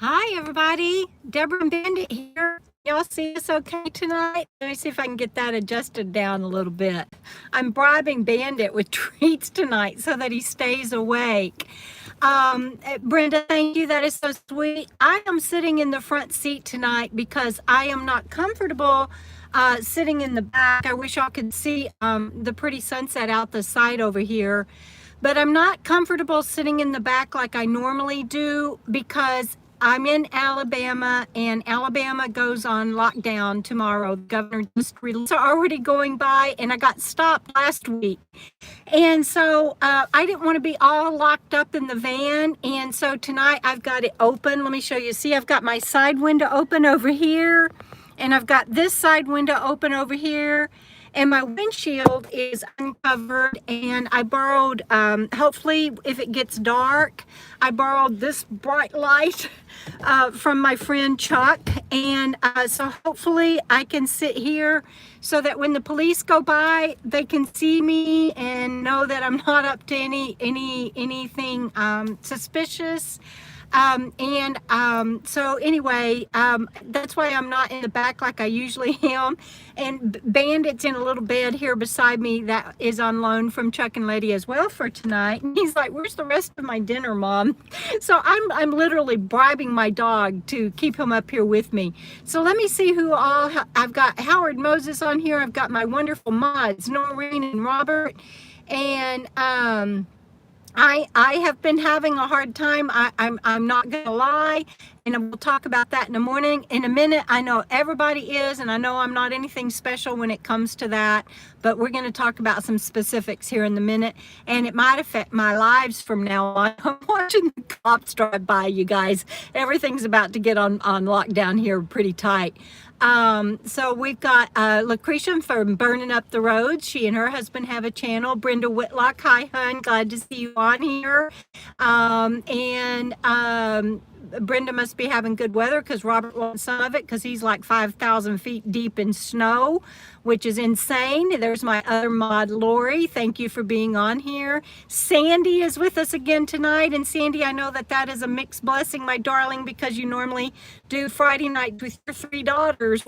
Hi, everybody. Debra and Bandit here. Y'all see us okay tonight? Let me see if I can get that adjusted down a little bit. I'm bribing Bandit with treats tonight so that he stays awake. Brenda, thank you. That is so sweet. I am sitting in the front seat tonight because I am not comfortable sitting in the back. I wish y'all could see the pretty sunset out the side over here. But I'm not comfortable sitting in the back like I normally do because I'm in Alabama, and Alabama goes on lockdown tomorrow. The governor just released already going by, and I got stopped last week. And so I didn't want to be all locked up in the van. And so tonight I've got it open. Let me show you. See, I've got my side window open over here, and I've got this side window open over here. And my windshield is uncovered, and I borrowed, hopefully if it gets dark, I borrowed this bright light from my friend Chuck, and so hopefully I can sit here so that when the police go by, they can see me and know that I'm not up to anything suspicious. So anyway, that's why I'm not in the back like I usually am. And Bandit's in a little bed here beside me that is on loan from Chuck and Letty as well for tonight. And he's like, "Where's the rest of my dinner, Mom?" So I'm literally bribing my dog to keep him up here with me. So let me see who all I've got. Howard Moses on here. I've got my wonderful mods, Noreen and Robert, and I have been having a hard time. I'm not gonna lie, and we'll talk about that in a minute. I know everybody is, and I know I'm not anything special when it comes to that, but we're gonna talk about some specifics here in a minute, and it might affect my lives from now on. I'm watching the cops drive by, you guys. Everything's about to get on lockdown here pretty tight. So we've got Lucretia from Burning Up the Roads. She and her husband have a channel. Brenda Whitlock, hi hun, glad to see you on here. Brenda must be having good weather because Robert wants some of it because he's like 5,000 feet deep in snow, which is insane. There's my other mod, Lauri. Thank you for being on here. Sandy is with us again tonight. And Sandy, I know that is a mixed blessing, my darling, because you normally do Friday night with your 3 daughters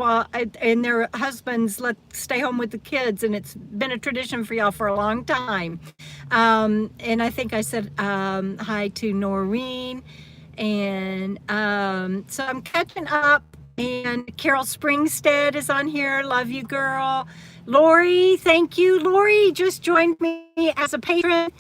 and their husbands stay home with the kids. And it's been a tradition for y'all for a long time. And I think I said hi to Noreen. And so I'm catching up, and Carol Springstead is on here. Love you, girl. Lori, thank you. Lori just joined me as a patron.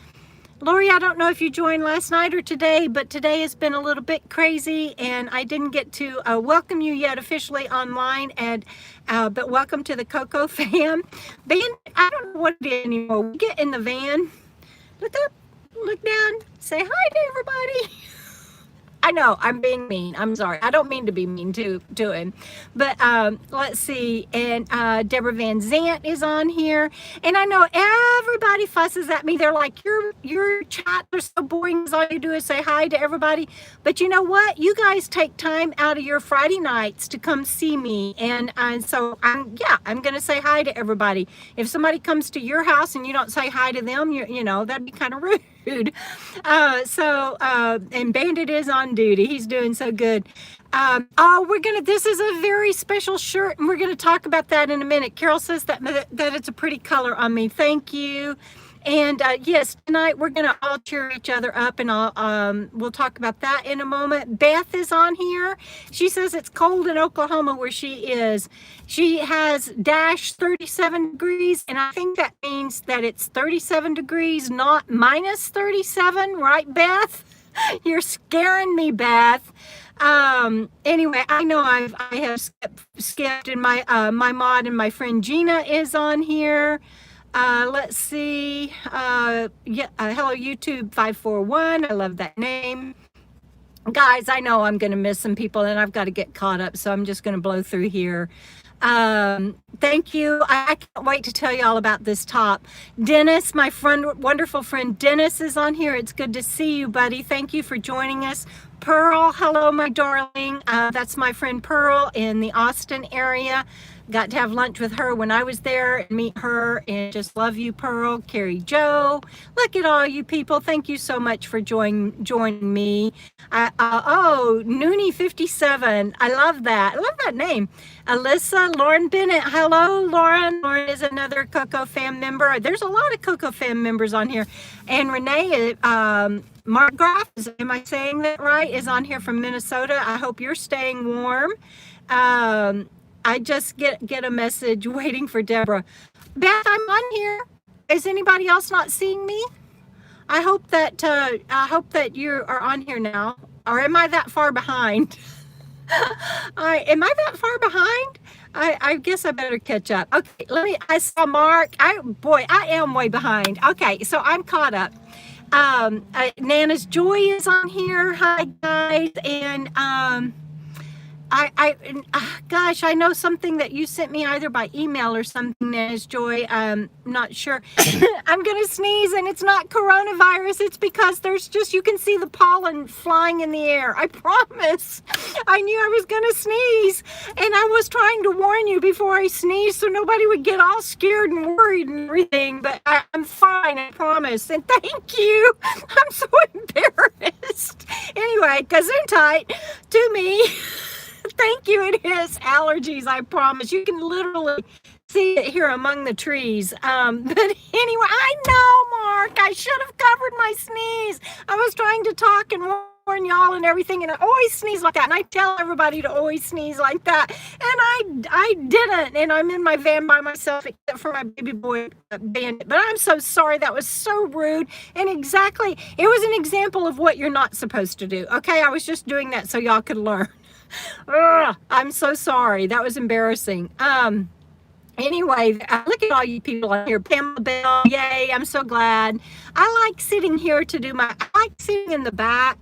Lori, I don't know if you joined last night or today, but today has been a little bit crazy, and I didn't get to welcome you yet officially online. And but welcome to the KOKO fam. I don't know what it is anymore. We get in the van, look up, look down, say hi to everybody. I know I'm being mean. I'm sorry. I don't mean to be mean to him. But let's see. And Deborah Van Zant is on here. And I know everybody fusses at me. They're like, your chats are so boring because all you do is say hi to everybody. But you know what? You guys take time out of your Friday nights to come see me. And so I'm going to say hi to everybody. If somebody comes to your house and you don't say hi to them, you know, that'd be kind of rude. And Bandit is on duty. He's doing so good. This is a very special shirt, and we're gonna talk about that in a minute. Carol says that it's a pretty color on me. Thank you. And yes, tonight we're gonna all cheer each other up, and we'll talk about that in a moment. Beth is on here. She says it's cold in Oklahoma where she is. She has dash 37 degrees, and I think that means that it's 37 degrees, not minus 37, right, Beth? You're scaring me, Beth. Anyway, I know I have skipped, and my mod and my friend Gina is on here. Let's see. Hello, YouTube 541. I love that name. Guys, I know I'm going to miss some people, and I've got to get caught up, so I'm just going to blow through here. Thank you. I can't wait to tell you all about this top. Dennis, my wonderful friend Dennis is on here. It's good to see you, buddy. Thank you for joining us. Pearl, hello, my darling. That's my friend Pearl in the Austin area. got to have lunch with her when I was there and meet her, and just love you, Pearl, Carrie Joe. Look at all you people. Thank you so much for joining me. Oh, Noonie 57. I love that. I love that name. Alyssa, Lauren Bennett. Hello, Lauren. Lauren is another KOKO fam member. There's a lot of KOKO fam members on here. And Renee, Mark Graff, am I saying that right, is on here from Minnesota. I hope you're staying warm. I just get a message waiting for Debra. Beth, I'm on here. Is anybody else not seeing me? I hope that you are on here now. Or am I that far behind? Am I that far behind? I guess I better catch up. Okay, I saw Mark. I am way behind. Okay, so I'm caught up. Nana's Joy is on here. Hi guys. And gosh, I know something that you sent me either by email or something, Nana's Joy. I'm not sure. I'm gonna sneeze, and it's not coronavirus. It's because there's just, you can see the pollen flying in the air. I promise. I knew I was gonna sneeze, and I was trying to warn you before I sneezed so nobody would get all scared and worried and everything. But I'm fine, I promise. And thank you. I'm so embarrassed. Anyway, Gesundheit to me. Thank you. It is allergies, I promise. You can literally see it here among the trees. But anyway, I know, Mark, I should have covered my sneeze. I was trying to talk and warn y'all and everything, and I always sneeze like that. And I tell everybody to always sneeze like that. And I didn't. And I'm in my van by myself, except for my baby boy Bandit. But I'm so sorry. That was so rude. And exactly, it was an example of what you're not supposed to do. Okay, I was just doing that so y'all could learn. Ugh, I'm so sorry. That was embarrassing. Anyway, look at all you people on here. Pamela Bell, yay, I'm so glad. I like sitting here I like sitting in the back,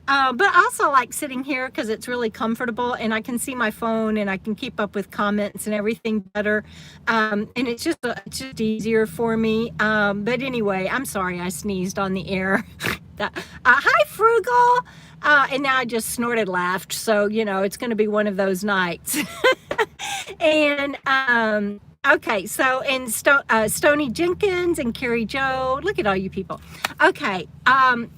but I also like sitting here because it's really comfortable and I can see my phone and I can keep up with comments and everything better. And it's just easier for me. But anyway, I'm sorry I sneezed on the air. Hi, Frugal. And now I just snorted, laughed. So, it's going to be one of those nights. And, okay. So, and Stony Jenkins and Carrie Joe, look at all you people. Okay. I'm,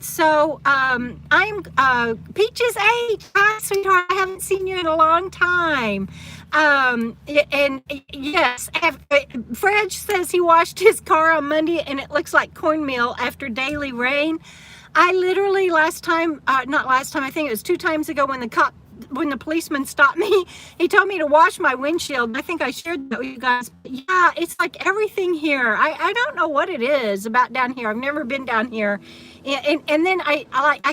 Peaches H. Hi, sweetheart. I haven't seen you in a long time. And yes, Fred says he washed his car on Monday and it looks like cornmeal after daily rain. I literally I think it was 2 times ago when the policeman stopped me, he told me to wash my windshield. I think I shared that with you guys. Yeah, it's like everything here. I don't know what it is about down here. I've never been down here. And then I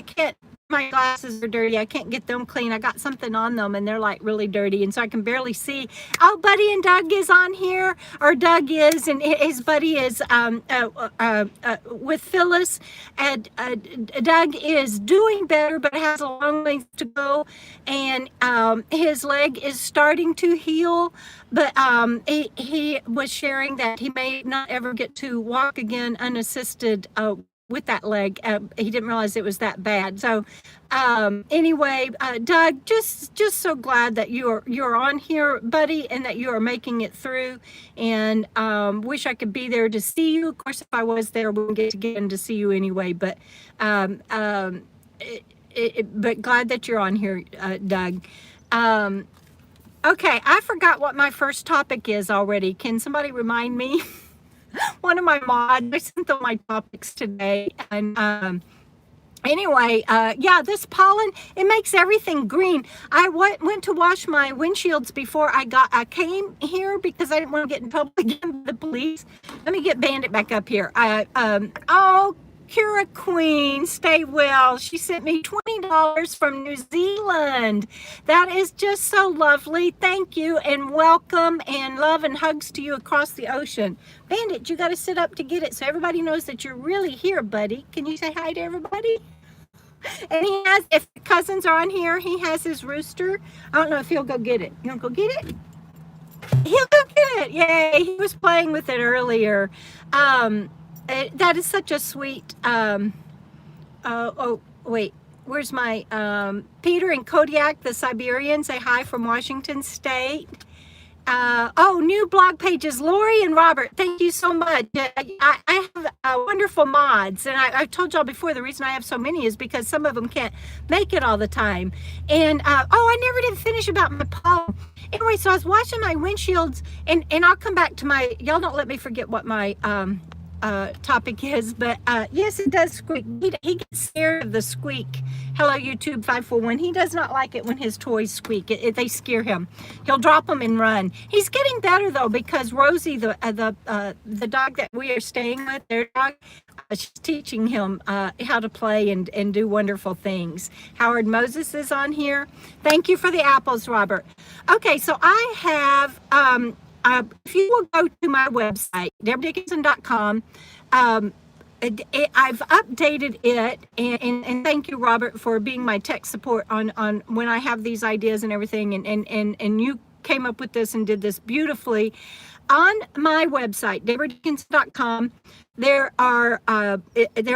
can't, my glasses are dirty. I can't get them clean. I got something on them and they're like really dirty. And so I can barely see. Oh, Buddy and Doug is on here, or Doug is, and his buddy is with Phyllis. And Doug is doing better, but has a long way to go. And his leg is starting to heal. But he was sharing that he may not ever get to walk again unassisted with that leg. He didn't realize it was that bad. So anyway, Doug, just so glad that you're on here, buddy, and that you are making it through. And wish I could be there to see you. Of course, if I was there, we wouldn't get in to see you anyway. But but glad that you're on here, Doug. Okay, I forgot what my first topic is already. Can somebody remind me? One of my mods, I sent them my topics today. And anyway, yeah, this pollen, it makes everything green. I went to wash my windshields before I came here because I didn't want to get in trouble again with the police. Let me get Bandit back up here. Oh, KuraQueen, stay well. She sent me $20 from New Zealand. That is just so lovely. Thank you and welcome, and love and hugs to you across the ocean. Bandit, you got to sit up to get it so everybody knows that you're really here, buddy. Can you say hi to everybody? And he has, if cousins are on here, he has his rooster. I don't know if he'll go get it. You want to go get it? He'll go get it. Yay. He was playing with it earlier. That is such a sweet, oh, wait, where's my, Peter and Kodiak, the Siberian, say hi from Washington State. Oh, new blog pages, Lauri and Robert. Thank you so much. I have wonderful mods, and I've told y'all before the reason I have so many is because some of them can't make it all the time. And oh, I never did finish about my poem. Anyway, so I was washing my windshields, and I'll come back to my. Y'all don't let me forget what my topic is, but yes, it does squeak. He gets scared of the squeak. Hello, YouTube 541. He does not like it when his toys squeak. They scare him. He'll drop them and run. He's getting better though, because Rosie, the dog that we are staying with, their dog, she's teaching him how to play and do wonderful things. Howard Moses is on here. Thank you for the apples, Robert. Okay, so I have if you will go to my website, debradickinson.com, I've updated it, and thank you, Robert, for being my tech support on when I have these ideas and everything, and you came up with this and did this beautifully. On my website, debradickinson.com, there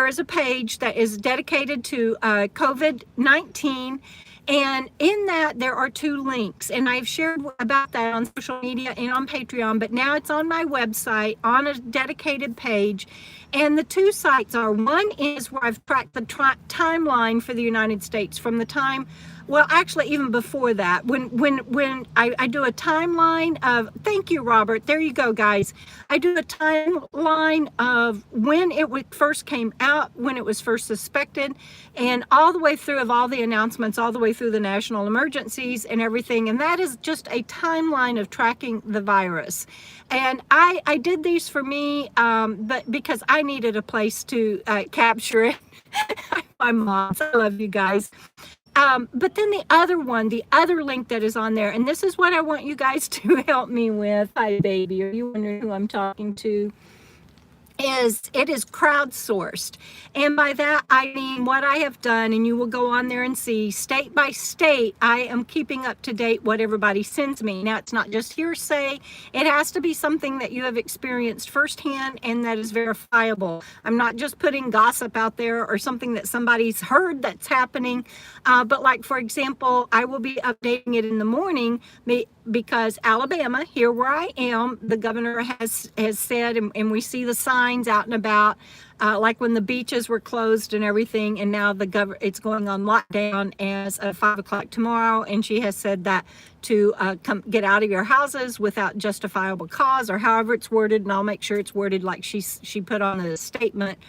is a page that is dedicated to COVID-19. And in that, there are 2 links, and I've shared about that on social media and on Patreon, but now it's on my website on a dedicated page. And the 2 sites are, one is where I've tracked the timeline for the United States from the time, well, actually, even before that, when I do a timeline of, thank you, Robert, there you go, guys. I do a timeline of when it first came out, when it was first suspected, and all the way through of all the announcements, all the way through the national emergencies and everything. And that is just a timeline of tracking the virus. And I did these for me, but because I needed a place to capture it. My moms, I love you guys. But then the other link that is on there, and this is what I want you guys to help me with. Hi, baby. Are you wondering who I'm talking to? It is crowdsourced. And by that, I mean what I have done, and you will go on there and see state by state, I am keeping up to date what everybody sends me. Now, it's not just hearsay. It has to be something that you have experienced firsthand and that is verifiable. I'm not just putting gossip out there or something that somebody's heard that's happening. But like, for example, I will be updating it in the morning because Alabama, here where I am, the governor has said, and we see the signs out and about, like when the beaches were closed and everything, and now it's going on lockdown as of 5 o'clock tomorrow, and she has said that to come get out of your houses without justifiable cause, or however it's worded, and I'll make sure it's worded like she put on a statement,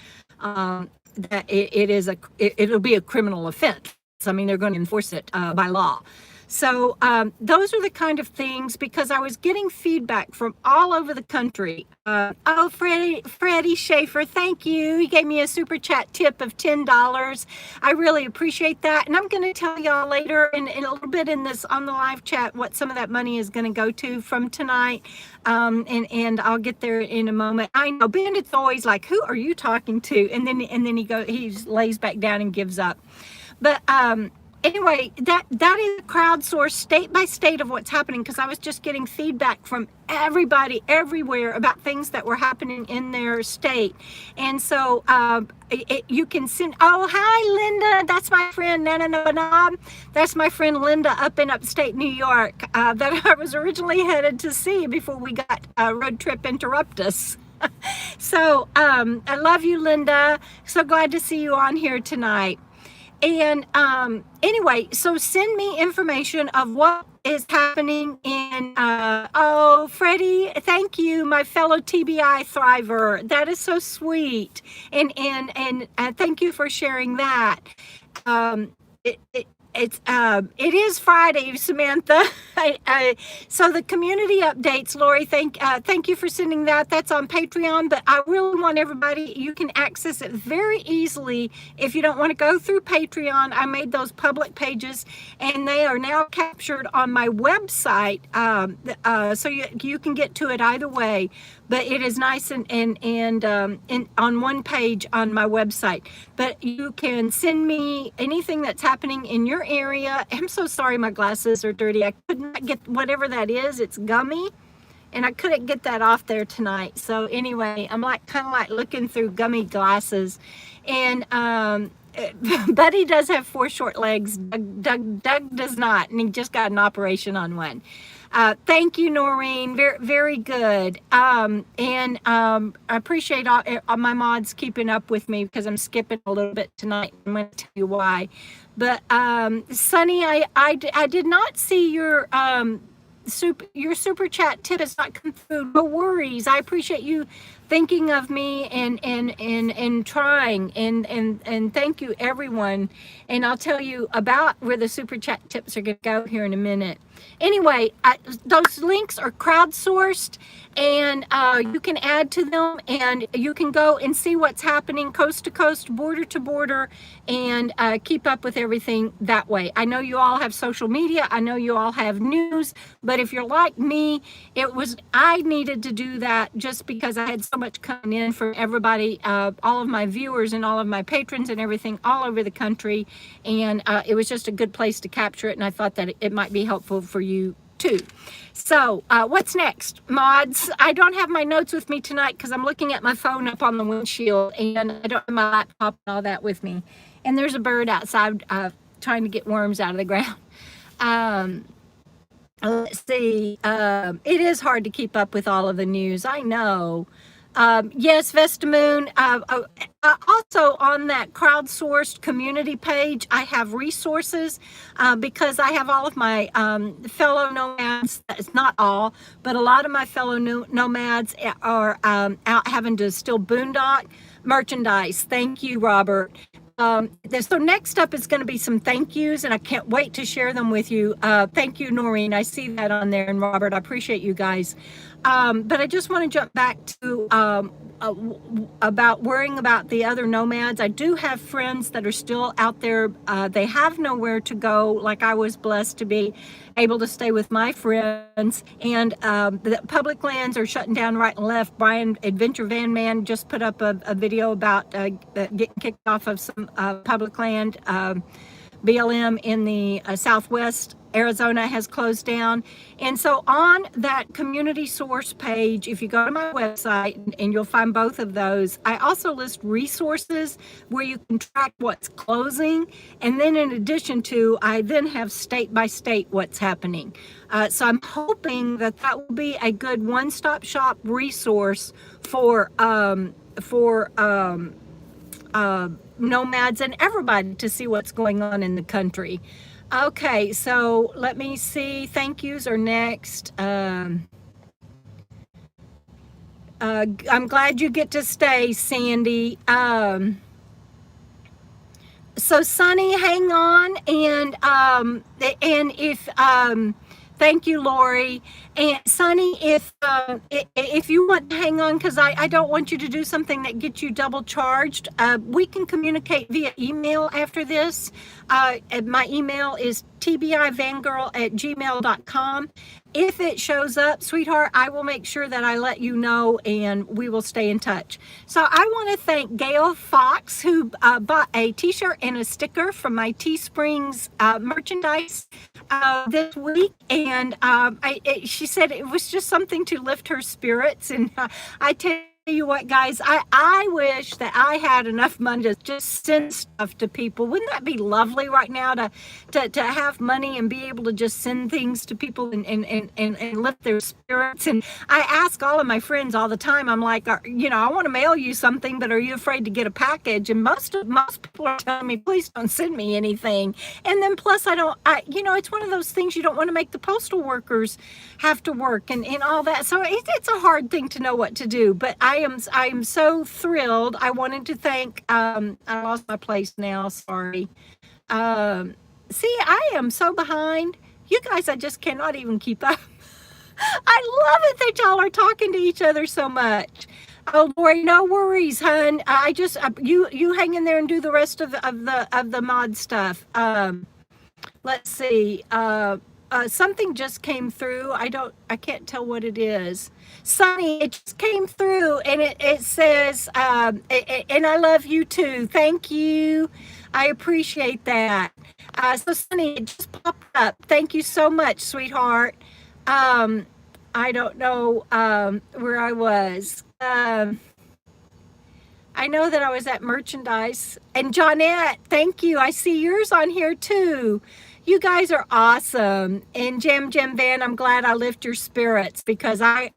that it'll be a criminal offense. I mean, they're going to enforce it by law. So those are the kind of things, because I was getting feedback from all over the country. Oh, Fredi Shaffer, thank you. He gave me a super chat tip of $10. I really appreciate that. And I'm going to tell y'all later in a little bit on the live chat what some of that money is going to go to from tonight. And I'll get there in a moment. I know Bandit's always like, who are you talking to? And then he lays back down and gives up. But anyway, that is crowdsourced state by state of what's happening, because I was just getting feedback from everybody everywhere about things that were happening in their state. And so you can send, oh, hi, Linda. That's my friend, Nana. That's my friend Linda up in upstate New York that I was originally headed to see before we got a road trip interruptus. So I love you, Linda. So glad to see you on here tonight. And anyway, so send me information of what is happening in, oh, Fredi, thank you, my fellow TBI thriver. That is so sweet. And thank you for sharing that. It is Friday, Samantha. So the community updates, Lauri, thank you for sending that. That's on Patreon, but I really want everybody, you can access it very easily. If you don't want to go through Patreon, I made those public pages, and they are now captured on my website. So you can get to it either way, but it is nice and on one page on my website. But you can send me anything that's happening in your area. I'm so sorry my glasses are dirty. I could not get whatever that is. It's gummy, and I couldn't get that off there tonight. So anyway, I'm kind of like looking through gummy glasses, and Buddy does have 4 short legs. Doug does not, and he just got an operation on one. Thank you, Noreen. Very, very good. I appreciate all my mods keeping up with me because I'm skipping a little bit tonight. I'm going to tell you why. But Sunny, I did not see your super chat tip has not come through. No worries. I appreciate you thinking of me and trying and thank you everyone. And I'll tell you about where the super chat tips are going to go here in a minute. Anyway, those links are crowdsourced, and you can add to them, and you can go and see what's happening coast to coast, border to border, and keep up with everything that way. I know you all have social media. I know you all have news, but if you're like me, I needed to do that just because I had so much coming in from everybody, all of my viewers and all of my patrons and everything all over the country, and it was just a good place to capture it, and I thought that it might be helpful for you too. So what's next, mods? I don't have my notes with me tonight because I'm looking at my phone up on the windshield, and I don't have my laptop and all that with me. And there's a bird outside trying to get worms out of the ground. Let's see. It is hard to keep up with all of the news. I know. Yes, Vestamoon. Also on that crowdsourced community page, I have resources because I have all of my fellow nomads. It's not all, but a lot of my fellow nomads are out having to still boondock merchandise. Thank you, Robert. So next up is going to be some thank yous, and I can't wait to share them with you. Thank you, Noreen. I see that on there, and Robert, I appreciate you guys. But I just want to jump back to about worrying about the other nomads. I do have friends that are still out there. They have nowhere to go, like I was blessed to be able to stay with my friends. And the public lands are shutting down right and left. Brian, Adventure Van Man, just put up a video about getting kicked off of some public land. BLM in the Southwest Arizona has closed down. And so on that community source page, if you go to my website, and you'll find both of those, I also list resources where you can track what's closing. And then in addition to, I then have state by state what's happening. So I'm hoping that will be a good one-stop shop resource for nomads and everybody to see what's going on in the country. Okay, so let me see. Thank yous are next. I'm glad you get to stay, Sandy. So Sunny, hang on, and if thank you, Lori. And Sunny, if you want to hang on, because I don't want you to do something that gets you double charged, we can communicate via email after this. My email is tbivangirl@gmail.com. If it shows up, sweetheart, I will make sure that I let you know, and we will stay in touch. So I want to thank Gayle Fox, who bought a t-shirt and a sticker from my Teesprings merchandise this week, and she said it was just something to lift her spirits. And I tell you what, guys, I wish that I had enough money to just send stuff to people. Wouldn't that be lovely right now to have money and be able to just send things to people and lift their spirits? And I ask all of my friends all the time, I'm like, I want to mail you something, but are you afraid to get a package? And most people are telling me, please don't send me anything. And then plus it's one of those things, you don't want to make the postal workers have to work and all that. So it's a hard thing to know what to do, but I am so thrilled. I wanted to thank, I lost my place now, sorry. See, I am so behind. You guys, I just cannot even keep up. I love it that y'all are talking to each other so much. Oh, Lori, no worries, hun. You hang in there and do the rest of the mod stuff. Let's see. Something just came through. I can't tell what it is. Sunny, it just came through, and it says, and I love you too. Thank you. I appreciate that. So Sunny, it just popped up. Thank you so much, sweetheart. I don't know where I was. I I know that I was at merchandise. And Johnette, thank you. I see yours on here too. You guys are awesome. And Jam Van, I'm glad I lift your spirits, because I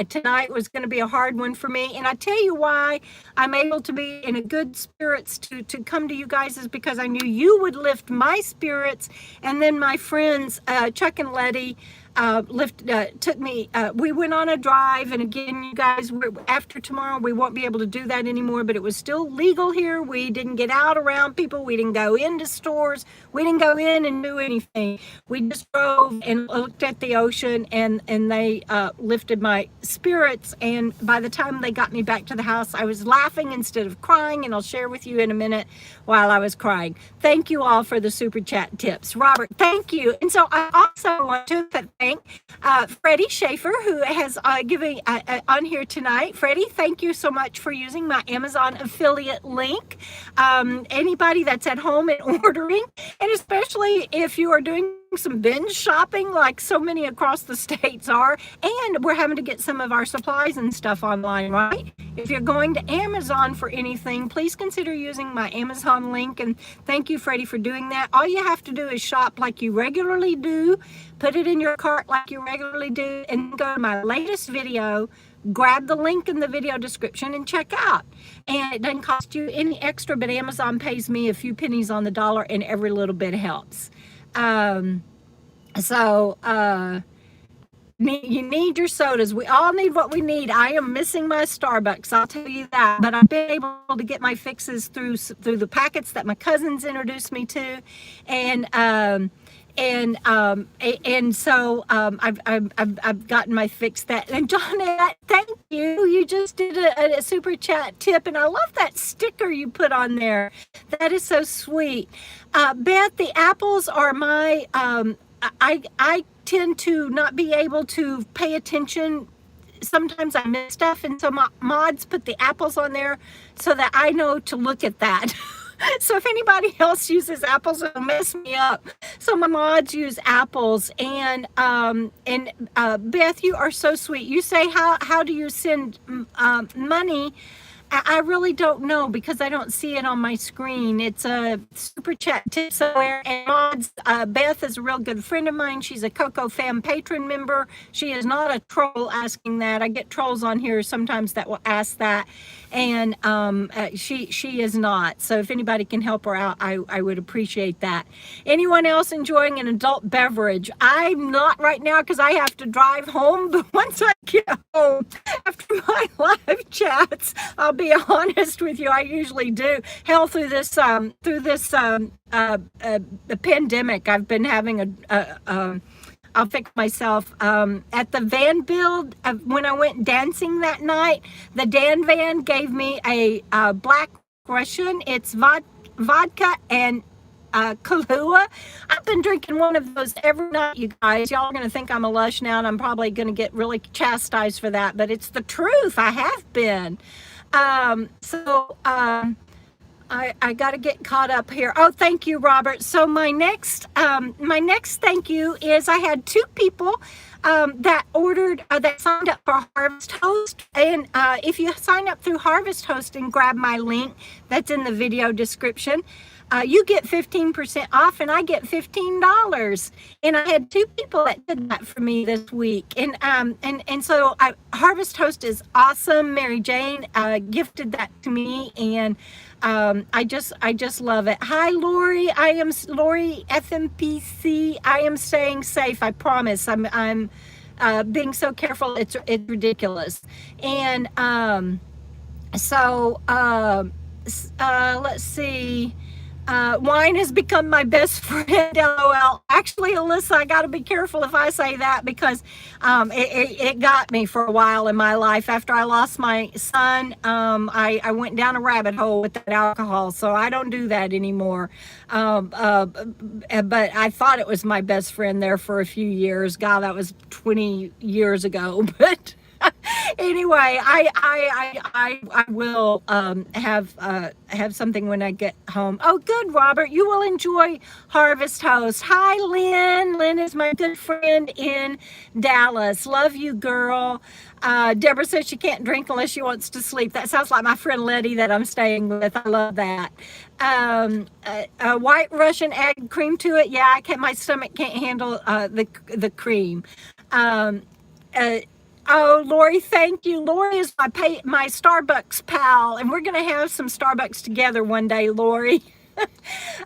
tonight was going to be a hard one for me. And I tell you why I'm able to be in a good spirits to come to you guys is because I knew you would lift my spirits. And then my friends, Chuck and Letty, took me, we went on a drive, and again, you guys, after tomorrow we won't be able to do that anymore, but it was still legal here. We didn't get out around people, we didn't go into stores, we didn't go in and do anything. We just drove and looked at the ocean, and they lifted my spirits. And by the time they got me back to the house, I was laughing instead of crying, and I'll share with you in a minute while I was crying. Thank you all for the super chat tips. Robert, thank you. And so I also want to thank Fredi Shaffer, who has given on here tonight. Fredi, thank you so much for using my Amazon affiliate link. Anybody that's at home and ordering, and especially if you are doing some binge shopping like so many across the states are, and we're having to get some of our supplies and stuff online, right? If you're going to Amazon for anything, please consider using my Amazon link. And thank you, Fredi, for doing that. All you have to do is shop like you regularly do, put it in your cart like you regularly do, and go to my latest video, grab the link in the video description and check out. And it doesn't cost you any extra, but Amazon pays me a few pennies on the dollar, and every little bit helps. You need your sodas. We all need what we need. I am missing my Starbucks, I'll tell you that. But I've been able to get my fixes through the packets that my cousins introduced me to, and so I've gotten my fix that. And Johnette, thank you. You just did a super chat tip, and I love that sticker you put on there. That is so sweet. Beth, the apples are my. I tend to not be able to pay attention. Sometimes I miss stuff, and so my mods put the apples on there so that I know to look at that. So if anybody else uses apples, it'll mess me up. So my mods use apples. And Beth, you are so sweet. You say, how do you send money? I really don't know, because I don't see it on my screen. It's a super chat tip somewhere. And mods, Beth is a real good friend of mine. She's a KOKO Fam patron member. She is not a troll asking that. I get trolls on here sometimes that will ask that. And she is not. So if anybody can help her out, I would appreciate that. Anyone else enjoying an adult beverage? I'm not right now because I have to drive home. But once I get home after my live chats, I'll be honest with you, I usually do. Hell, through this the pandemic, I've been having I'll fix myself. At the van build, when I went dancing that night, the Dan van gave me a black Russian. It's vodka and Kahlua. I've been drinking one of those every night, you guys. Y'all are going to think I'm a lush now, and I'm probably going to get really chastised for that, but it's the truth. I have been. I got to get caught up here. Oh, thank you, Robert. So my next thank you is I had two people that signed up for Harvest Host. And if you sign up through Harvest Host and grab my link that's in the video description, you get 15% off, and I get $15. And I had two people that did that for me this week. And so Harvest Host is awesome. Mary Jane gifted that to me, and I just love it. Hi, Lauri. I am Lauri FMPC. I am staying safe. I promise. I'm being so careful. It's ridiculous. And let's see. Wine has become my best friend, LOL. Actually, Alyssa, I got to be careful if I say that, because it got me for a while in my life. After I lost my son, I went down a rabbit hole with that alcohol, so I don't do that anymore. But I thought it was my best friend there for a few years. God, that was 20 years ago. But Anyway, I will have something when I get home. Oh, good, Robert. You will enjoy Harvest Host. Hi, Lynn. Lynn is my good friend in Dallas. Love you, girl. Debra says she can't drink unless she wants to sleep. That sounds like my friend Letty that I'm staying with. I love that. White Russian egg cream to it. Yeah, my stomach can't handle the cream. Oh, Lori, thank you. Lori is my Starbucks pal, and we're going to have some Starbucks together one day, Lori.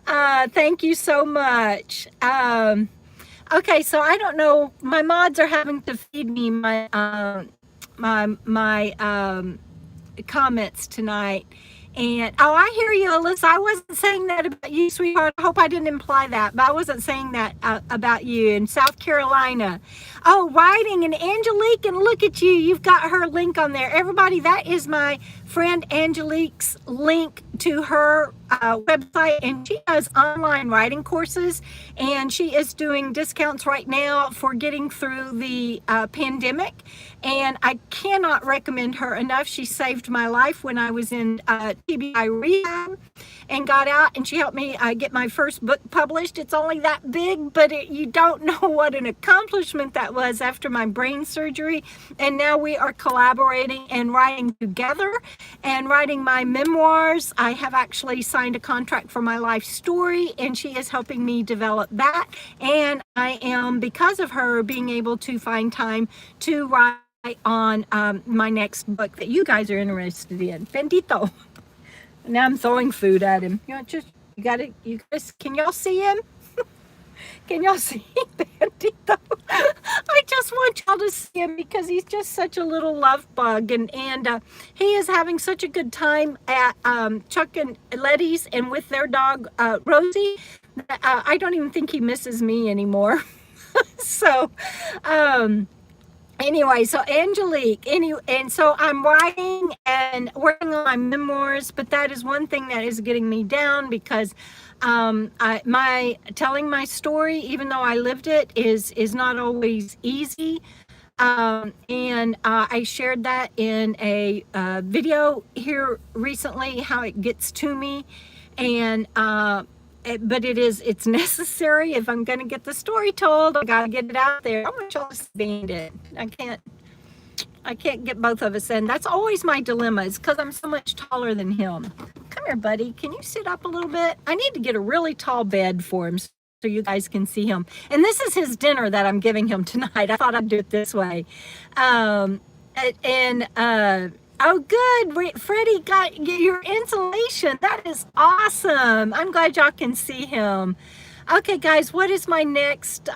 Thank you so much. Okay, so I don't know. My mods are having to feed me my comments tonight. And oh, I hear you, Alyssa. I wasn't saying that about you, sweetheart. I hope I didn't imply that, but I wasn't saying that about you. In South Carolina. Oh, writing and Angelique, and look at you. You've got her link on there. Everybody, that is my friend Angelique's link to her website, and she has online writing courses, and she is doing discounts right now for getting through the pandemic, and I cannot recommend her enough. She saved my life when I was in TBI rehab and got out, and she helped me get my first book published. It's only that big, but you don't know what an accomplishment that was after my brain surgery, and now we are collaborating and writing together and writing my memoirs. I have actually signed a contract for my life story, and she is helping me develop that, and I am, because of her, being able to find time to write on my next book that you guys are interested in. Bendito. Now I'm throwing food at him. You guys, can y'all see him? Can y'all see Bandito? I just want y'all to see him because he's just such a little love bug, and he is having such a good time at Chuck and Letty's and with their dog Rosie. I don't even think he misses me anymore. So anyway, so Angelique, and so I'm writing and working on my memoirs, but that is one thing that is getting me down because my telling my story, even though I lived it, is not always easy. And I shared that in a video here recently, how it gets to me, and but it's necessary. If I'm going to get the story told, I got to get it out there. I want y'all to see Bandit. I can't get both of us in. That's always my dilemma, is because I'm so much taller than him. Come here, buddy. Can you sit up a little bit? I need to get a really tall bed for him so you guys can see him. And this is his dinner that I'm giving him tonight. I thought I'd do it this way. Oh, good. Fredi got your insulation. That is awesome. I'm glad y'all can see him. Okay, guys, what is my next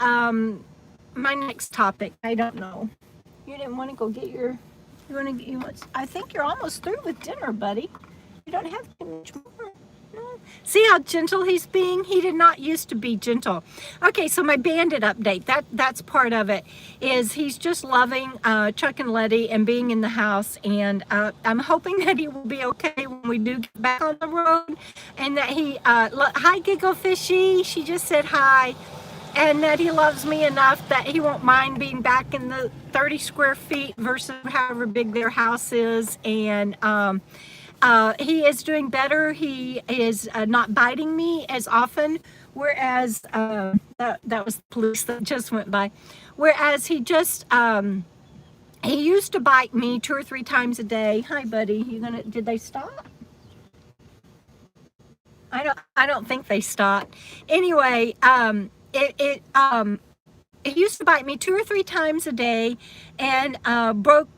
topic? I don't know. You didn't want to go get your, I think you're almost through with dinner, buddy. You don't have too much more. No. See how gentle he's being? He did not used to be gentle. Okay, so my Bandit update, that's part of it, is he's just loving Chuck and Letty and being in the house, and I'm hoping that he will be okay when we do get back on the road, and that he, hi Giggle Fishy, she just said hi, and that he loves me enough that he won't mind being back in the 30 square feet versus however big their house is, and he is doing better. He is not biting me as often, whereas that was the police that just went by. Whereas he just he used to bite me 2 or 3 times a day. Hi, buddy. Did they stop? I don't think they stopped. Anyway, he used to bite me 2 or 3 times a day, and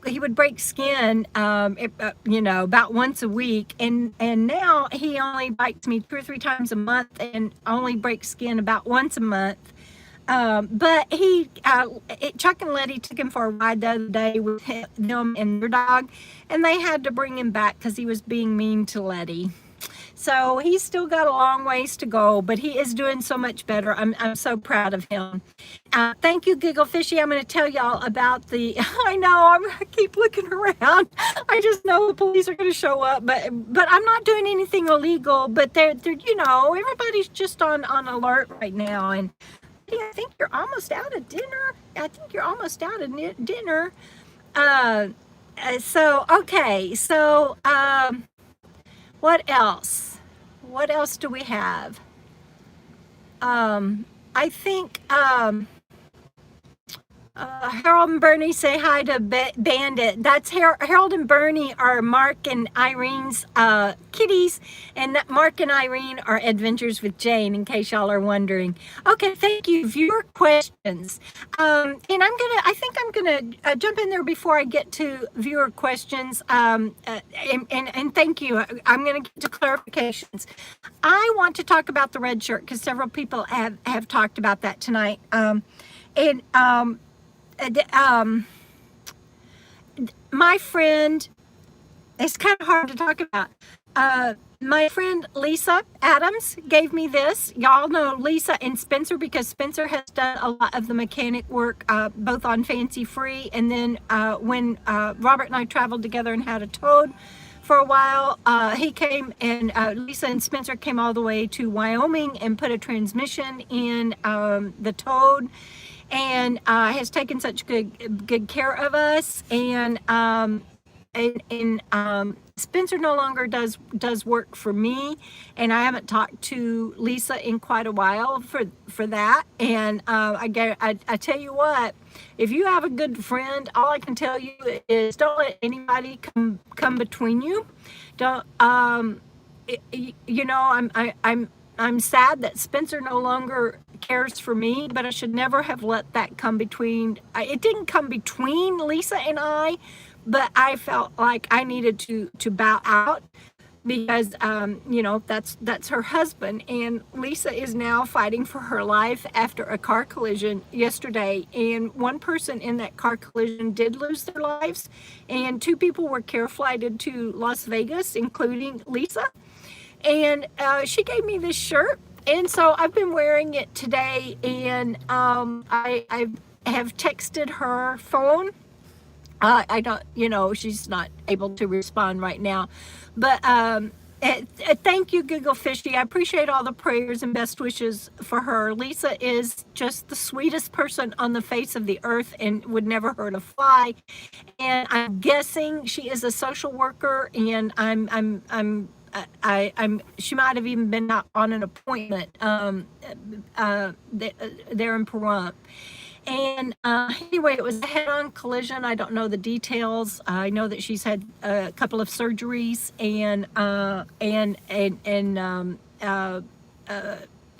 he would break skin, about once a week, and now he only bites me 2 or 3 times a month and only breaks skin about once a month. But Chuck and Letty took him for a ride the other day with them and their dog, and they had to bring him back because he was being mean to Letty. So he's still got a long ways to go, but he is doing so much better. I'm so proud of him. Thank you, Giggle Fishy. I'm going to tell y'all about I know, I keep looking around. I just know the police are going to show up, but I'm not doing anything illegal, but they're everybody's just on alert right now. And I think you're almost out of dinner. Okay, so what else? What else do we have? I think Harold and Bernie say hi to Bandit. That's Harold and Bernie are Mark and Irene's kitties, and that Mark and Irene are Adventures with Jane, in case y'all are wondering. Okay, thank you. Viewer questions. And I think I'm gonna jump in there before I get to viewer questions. And thank you. I'm gonna get to clarifications. I want to talk about the red shirt because several people have talked about that tonight. And my friend, it's kind of hard to talk about. My friend Lisa Adams gave me this. Y'all know Lisa and Spencer because Spencer has done a lot of the mechanic work, both on Fancy Free, and then when Robert and I traveled together and had a Toad for a while, he came and Lisa and Spencer came all the way to Wyoming and put a transmission in the Toad, and has taken such good care of us. And Spencer no longer does work for me, and I haven't talked to Lisa in quite a while for that. And I tell you what, if you have a good friend, all I can tell you is don't let anybody come between you. Don't you know, I'm sad that Spencer no longer cares for me, but I should never have let that come between. It didn't come between Lisa and I, but I felt like I needed to bow out because you know, that's her husband, and Lisa is now fighting for her life after a car collision yesterday, and one person in that car collision did lose their lives, and two people were care flighted to Las Vegas, including Lisa. And she gave me this shirt, and so I've been wearing it today, and I have texted her phone. I don't, you know, she's not able to respond right now, but thank you, Giggle Fishy. I appreciate all the prayers and best wishes for her. Lisa is just the sweetest person on the face of the earth and would never hurt a fly. And I'm guessing she is a social worker, and she might have even been out on an appointment there in Pahrump. And anyway, it was a head-on collision. I don't know the details. I know that she's had a couple of surgeries and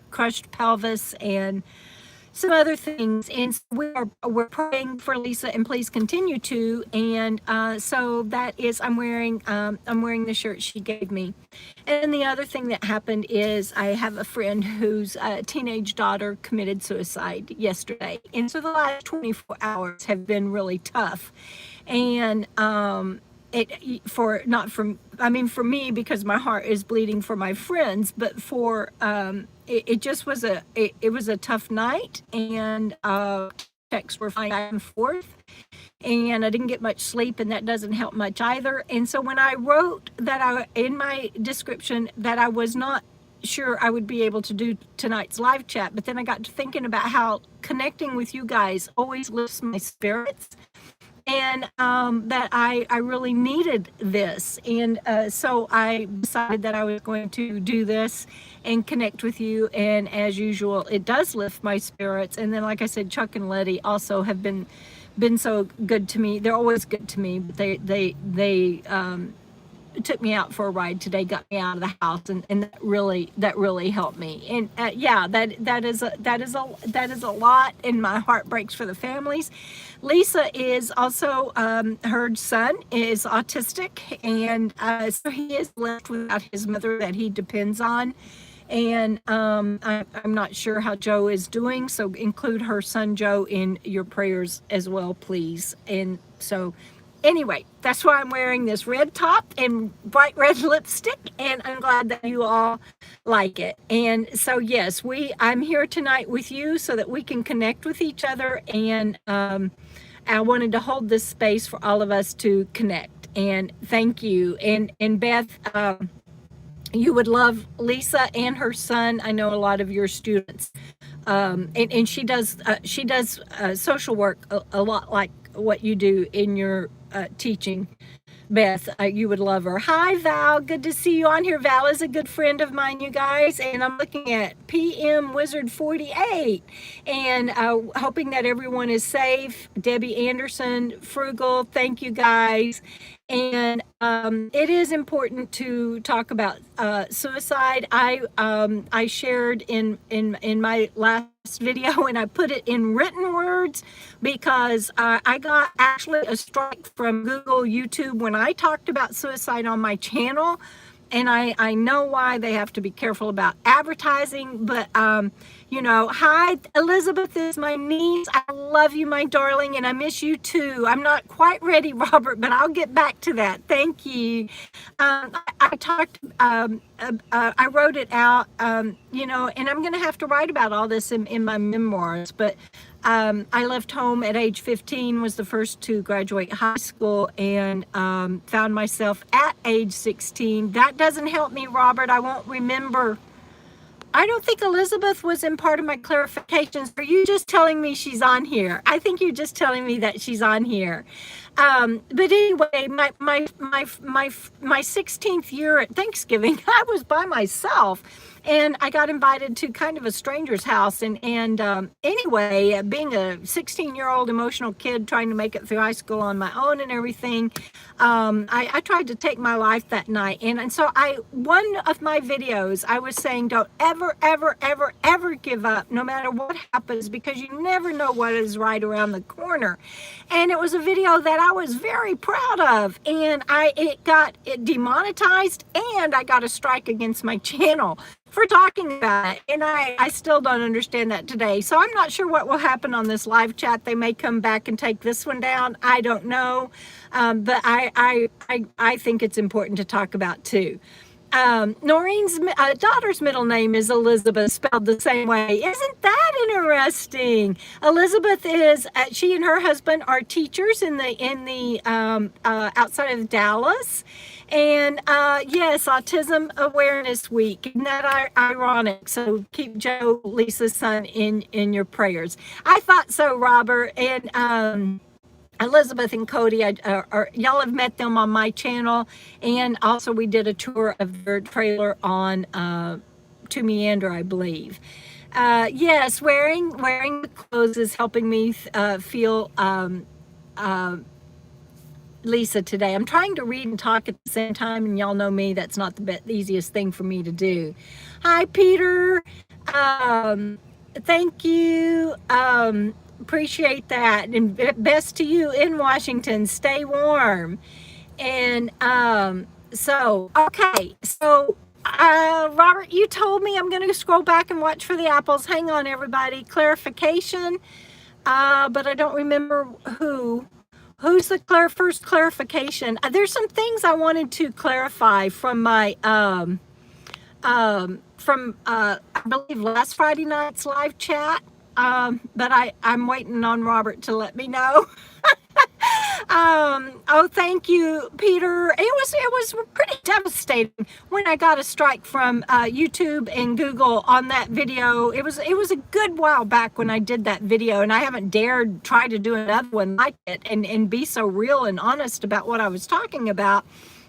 crushed pelvis and some other things, and so we're praying for Lisa, and please continue to. And so that is, I'm wearing the shirt she gave me. And the other thing that happened is I have a friend whose teenage daughter committed suicide yesterday, and so the last 24 hours have been really tough. And for me, because my heart is bleeding for my friends, but for it just was it was a tough night, and texts were flying back and forth, and I didn't get much sleep, and that doesn't help much either. And so when I wrote that in my description that I was not sure I would be able to do tonight's live chat, but then I got to thinking about how connecting with you guys always lifts my spirits, and that I really needed this. And so I decided that I was going to do this and connect with you, and as usual, it does lift my spirits. And then, like I said, Chuck and Letty also have been so good to me. They're always good to me, but they took me out for a ride today, got me out of the house, and that really helped me. And yeah, that is a lot, and my heart breaks for the families. Lisa is also her son is autistic, and so he is left without his mother that he depends on. And I'm not sure how Joe is doing, so include her son Joe in your prayers as well, please. And so anyway, that's why I'm wearing this red top and bright red lipstick, and I'm glad that you all like it. And so yes, I'm here tonight with you so that we can connect with each other, and I wanted to hold this space for all of us to connect. And thank you. And Beth, you would love Lisa and her son. I know a lot of your students, and she does social work a lot like what you do in your teaching. Beth, you would love her. Hi, Val. Good to see you on here. Val is a good friend of mine, you guys. And I'm looking at PM Wizard 48 and hoping that everyone is safe. Debbie Anderson, Frugal, thank you guys. And it is important to talk about suicide. I shared in my last video, and I put it in written words because I got actually a strike from Google, YouTube when I talked about suicide on my channel. And I know why they have to be careful about advertising, but you know, hi, Elizabeth is my niece. I love you, my darling, and I miss you too. I'm not quite ready, Robert, but I'll get back to that. Thank you. I talked, I wrote it out, you know, and I'm going to have to write about all this in my memoirs, but I left home at age 15, was the first to graduate high school, and found myself at age 16. That doesn't help me, Robert. I won't remember. I don't think Elizabeth was in part of my clarifications. Are you just telling me she's on here? I think you're just telling me that she's on here. But anyway, my 16th year at Thanksgiving, I was by myself. And I got invited to kind of a stranger's house. And anyway, being a 16-year-old emotional kid trying to make it through high school on my own and everything, I tried to take my life that night. And so one of my videos, I was saying, don't ever, ever, ever, ever give up, no matter what happens, because you never know what is right around the corner. And it was a video that I was very proud of. And it got demonetized, and I got a strike against my channel for talking about it, and I still don't understand that today. So I'm not sure what will happen on this live chat. They may come back and take this one down. I don't know, but I think it's important to talk about too. Noreen's daughter's middle name is Elizabeth, spelled the same way. Isn't that interesting? Elizabeth is she and her husband are teachers in the outside of Dallas. And yes, Autism Awareness Week. Isn't that ironic? So keep Joe, Lisa's son, in your prayers. I thought so, Robert. And Elizabeth and Cody, y'all have met them on my channel. And also we did a tour of their trailer on To Meander, I believe. Yes, wearing the clothes is helping me feel Lisa today. I'm trying to read and talk at the same time, and y'all know me, that's not the easiest thing for me to do. Hi, Peter. Thank you. Appreciate that. And best to you in Washington. Stay warm. And so, okay. So, Robert, you told me I'm going to scroll back and watch for the apples. Hang on, everybody. Clarification. But I don't remember who. Who's the first clarification? There's some things I wanted to clarify from my, I believe last Friday night's live chat, but I'm waiting on Robert to let me know. Oh, thank you, Peter. It was pretty devastating when I got a strike from YouTube and Google on that video. It was a good while back when I did that video, and I haven't dared try to do another one like it and be so real and honest about what I was talking about.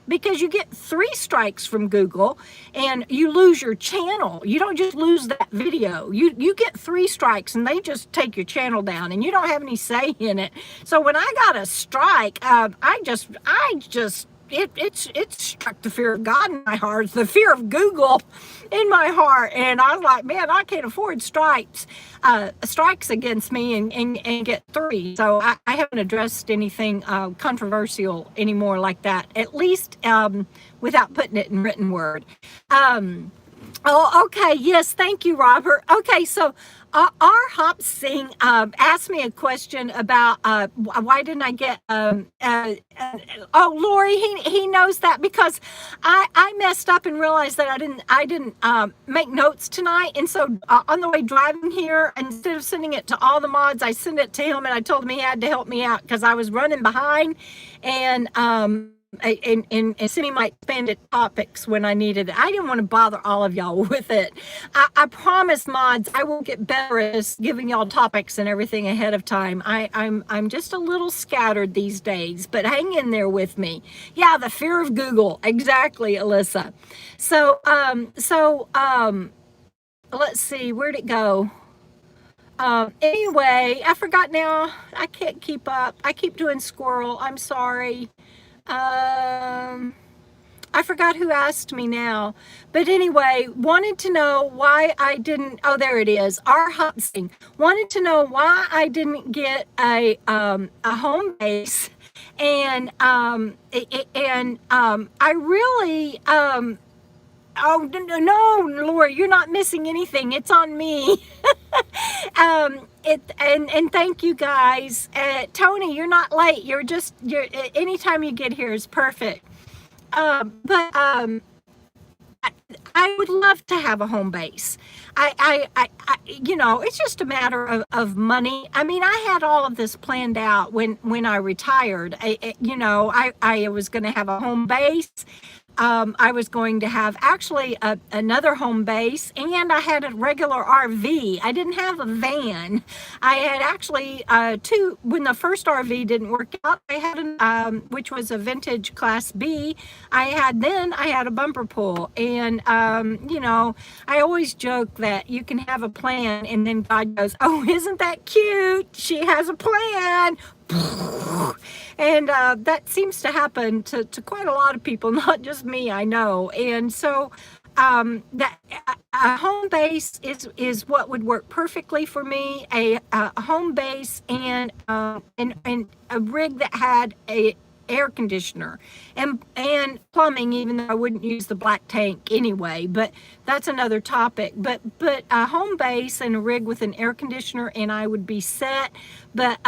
Because you get 3 strikes from Google and you lose your channel. You don't just lose that video. You get 3 strikes and they just take your channel down and you don't have any say in it. So when I got a strike, it struck the fear of God in my heart, the fear of Google in my heart. And I was like, man, I can't afford strikes against me and get 3. So I haven't addressed anything controversial anymore like that, at least without putting it in written word. Oh, okay. Yes. Thank you, Robert. Okay. So R. Hop Singh asked me a question about why didn't I get, oh, Lori, he knows that because I messed up and realized that I didn't make notes tonight. And so on the way driving here, instead of sending it to all the mods, I sent it to him and I told him he had to help me out because I was running behind. And and send me my expanded topics when I needed it. I didn't want to bother all of y'all with it. I promise, mods, I will get better at this, giving y'all topics and everything ahead of time. I'm just a little scattered these days, but hang in there with me. Yeah, the fear of Google. Exactly, Alyssa. So let's see, where'd it go? Anyway, I forgot now. I can't keep up. I keep doing squirrel. I'm sorry. I forgot who asked me now. But anyway, wanted to know why I didn't, oh, there it is. R. Hudson wanted to know why I didn't get a home base. And I really, oh, no, Laura, you're not missing anything. It's on me. And thank you guys. Tony, you're not late. You're anytime you get here is perfect. I would love to have a home base. It's just a matter of money. I mean, I had all of this planned out when I retired. I was going to have a home base. I was going to have actually another home base, and I had a regular RV. I didn't have a van. I had actually two. When the first RV didn't work out, I had which was a vintage Class B. I had a bumper pull, and I always joke that you can have a plan, and then God goes, "Oh, isn't that cute? She has a plan." And that seems to happen to quite a lot of people, not just me, I know. And so that a home base is what would work perfectly for me. A home base and a rig that had a air conditioner and plumbing, even though I wouldn't use the black tank anyway, but that's another topic. But a home base and a rig with an air conditioner and I would be set. But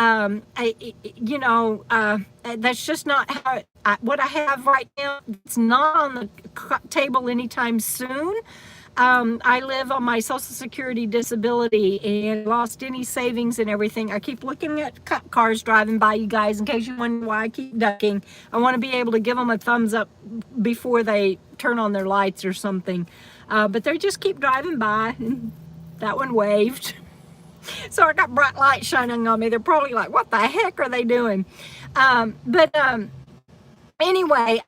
that's just not how what I have right now. It's not on the table anytime soon. I live on my Social Security disability and lost any savings and everything. I keep looking at cop cars driving by, you guys, in case you wonder why I keep ducking. I want to be able to give them a thumbs up before they turn on their lights or something. But they just keep driving by. And that one waved. So I got bright lights shining on me. They're probably like, what the heck are they doing? Anyway,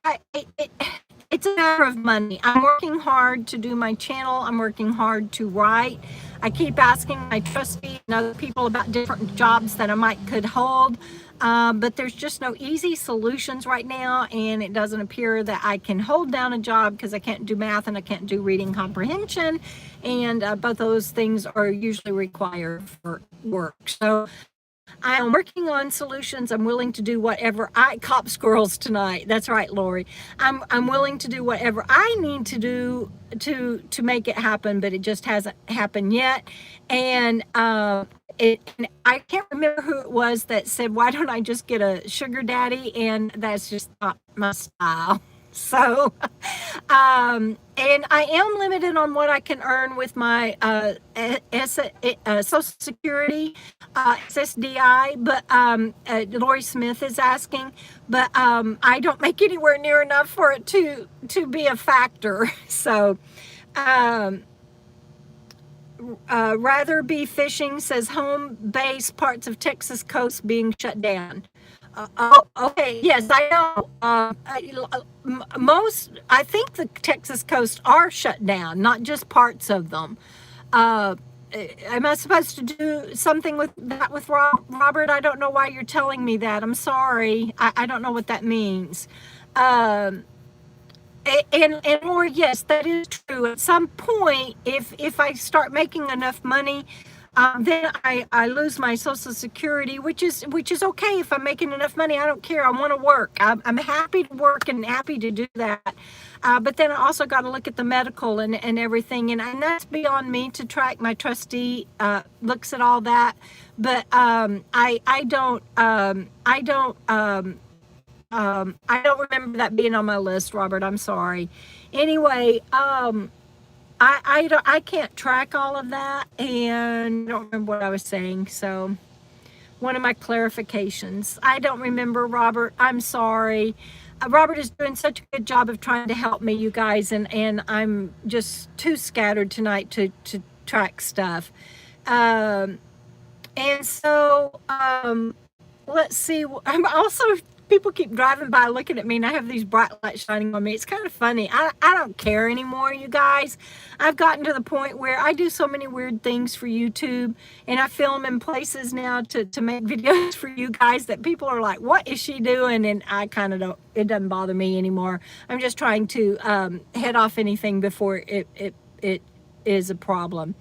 it's a matter of money. I'm working hard to do my channel. I'm working hard to write. I keep asking my trustee and other people about different jobs that I could hold. But there's just no easy solutions right now. And it doesn't appear that I can hold down a job because I can't do math and I can't do reading comprehension. And both those things are usually required for work. So I am working on solutions. I'm willing to do whatever I cop squirrels tonight. That's right, Lori. I'm willing to do whatever I need to do to make it happen, but it just hasn't happened yet. And I can't remember who it was that said, "Why don't I just get a sugar daddy?" And that's just not my style. So, and I am limited on what I can earn with my Social Security SSDI, but Lori Smith is asking, but I don't make anywhere near enough for it to be a factor. So, rather be fishing, says home base parts of Texas coast being shut down. Okay, yes, I know. I think the Texas coast are shut down, not just parts of them. Am I supposed to do something with that with Robert? I don't know why you're telling me that. I'm sorry. I don't know what that means. And Lord, yes, that is true. At some point, if I start making enough money, then I lose my Social Security, which is okay. If I'm making enough money, I don't care. I want to work. I'm happy to work and happy to do that. But then I also got to look at the medical and everything, and that's beyond me to track. My trustee looks at all that, but I don't remember that being on my list, Robert. I'm sorry. Anyway, I can't track all of that, and I don't remember what I was saying. So one of my clarifications, I don't remember, Robert. I'm sorry. Robert is doing such a good job of trying to help me, you guys, and I'm just too scattered tonight to track stuff. And so let's see. I'm also, people keep driving by looking at me, and I have these bright lights shining on me. It's kind of funny. I don't care anymore, you guys. I've gotten to the point where I do so many weird things for YouTube, and I film in places now to make videos for you guys that people are like, what is she doing? And I kind of don't, it doesn't bother me anymore. I'm just trying to head off anything before it is a problem.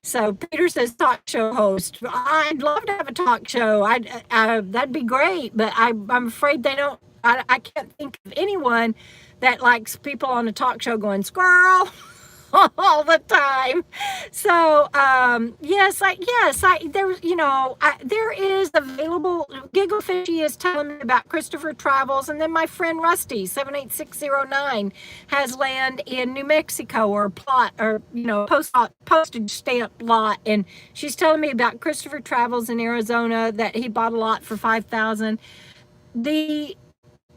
So Peter says talk show host. I'd love to have a talk show. That'd be great, but I'm afraid they don't. I can't think of anyone that likes people on a talk show going squirrel all the time. So yes, there is available. Giggle Fishy is telling me about Christopher Travels, and then my friend Rusty 78609 has land in New Mexico, or plot, or postage stamp lot, and she's telling me about Christopher Travels in Arizona, that he bought a lot for $5,000. The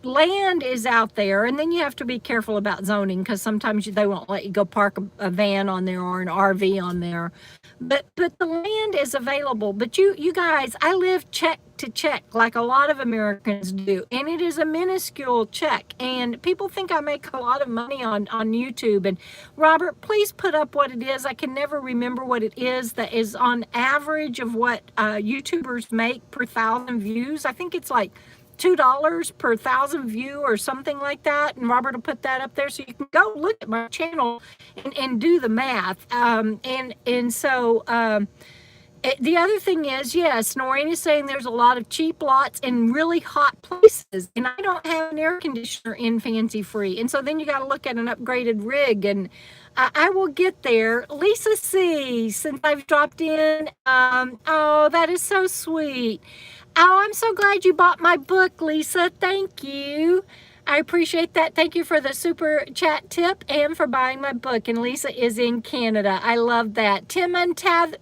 land is out there, and then you have to be careful about zoning, because sometimes they won't let you go park a van on there or an RV on there, but the land is available. But you guys, I live check to check like a lot of Americans do, and it is a minuscule check, and people think I make a lot of money on YouTube. And Robert, please put up what it is. I can never remember what it is that is on average of what YouTubers make per 1,000 views. I think it's like $2 per 1,000 view or something like that, and Robert will put that up there so you can go look at my channel and do the math. The other thing is, yes, Noreen is saying there's a lot of cheap lots in really hot places, and I don't have an air conditioner in Fancy Free, and so then you got to look at an upgraded rig, and I will get there. Lisa C, since I've dropped in, oh, that is so sweet. Oh, I'm so glad you bought my book, Lisa. Thank you. I appreciate that. Thank you for the super chat tip and for buying my book. And Lisa is in Canada. I love that. Tim Untethered.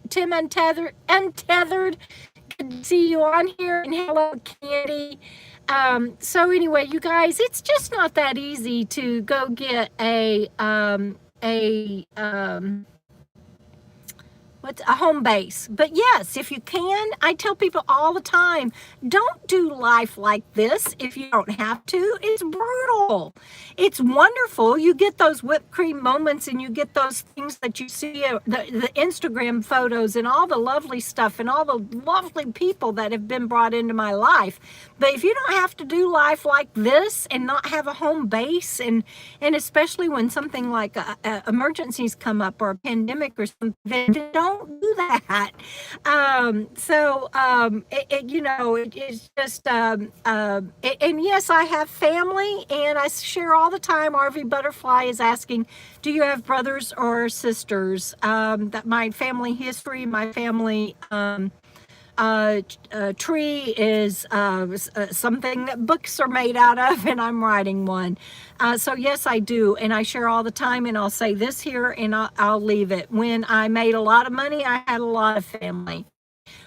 Good to see you on here. And hello, Candy. So anyway, you guys, it's just not that easy to go get a home base. But yes, if you can, I tell people all the time, don't do life like this if you don't have to. It's brutal. It's wonderful. You get those whipped cream moments, and you get those things that you see, the Instagram photos and all the lovely stuff and all the lovely people that have been brought into my life. But if you don't have to do life like this and not have a home base, and especially when something like emergencies come up or a pandemic or something, then don't do that. It's just, and yes, I have family, and I share all the time. RV Butterfly is asking, do you have brothers or sisters? That my family history, my family tree is something that books are made out of, and I'm writing one. So yes, I do, and I share all the time, and I'll say this here, and I'll leave it. When I made a lot of money, I had a lot of family.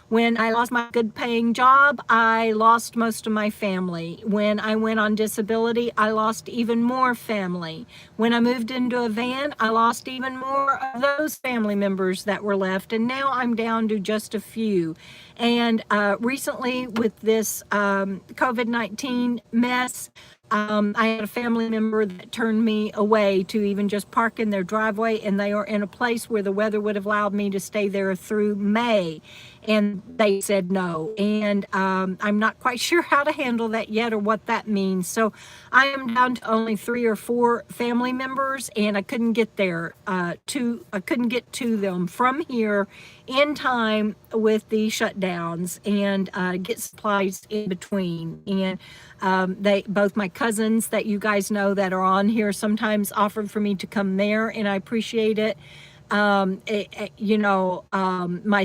When I lost my good paying job, I lost most of my family. When I went on disability, I lost even more family. When I moved into a van, I lost even more of those family members that were left. And now I'm down to just a few. And recently with this COVID-19 mess, I had a family member that turned me away to even just park in their driveway, and they are in a place where the weather would have allowed me to stay there through May, and they said no. And I'm not quite sure how to handle that yet or what that means. So I am down to only 3 or 4 family members, and I couldn't get there I couldn't get to them from here in time with the shutdowns, and get supplies in between. And both my cousins that you guys know that are on here sometimes offered for me to come there, and I appreciate it. My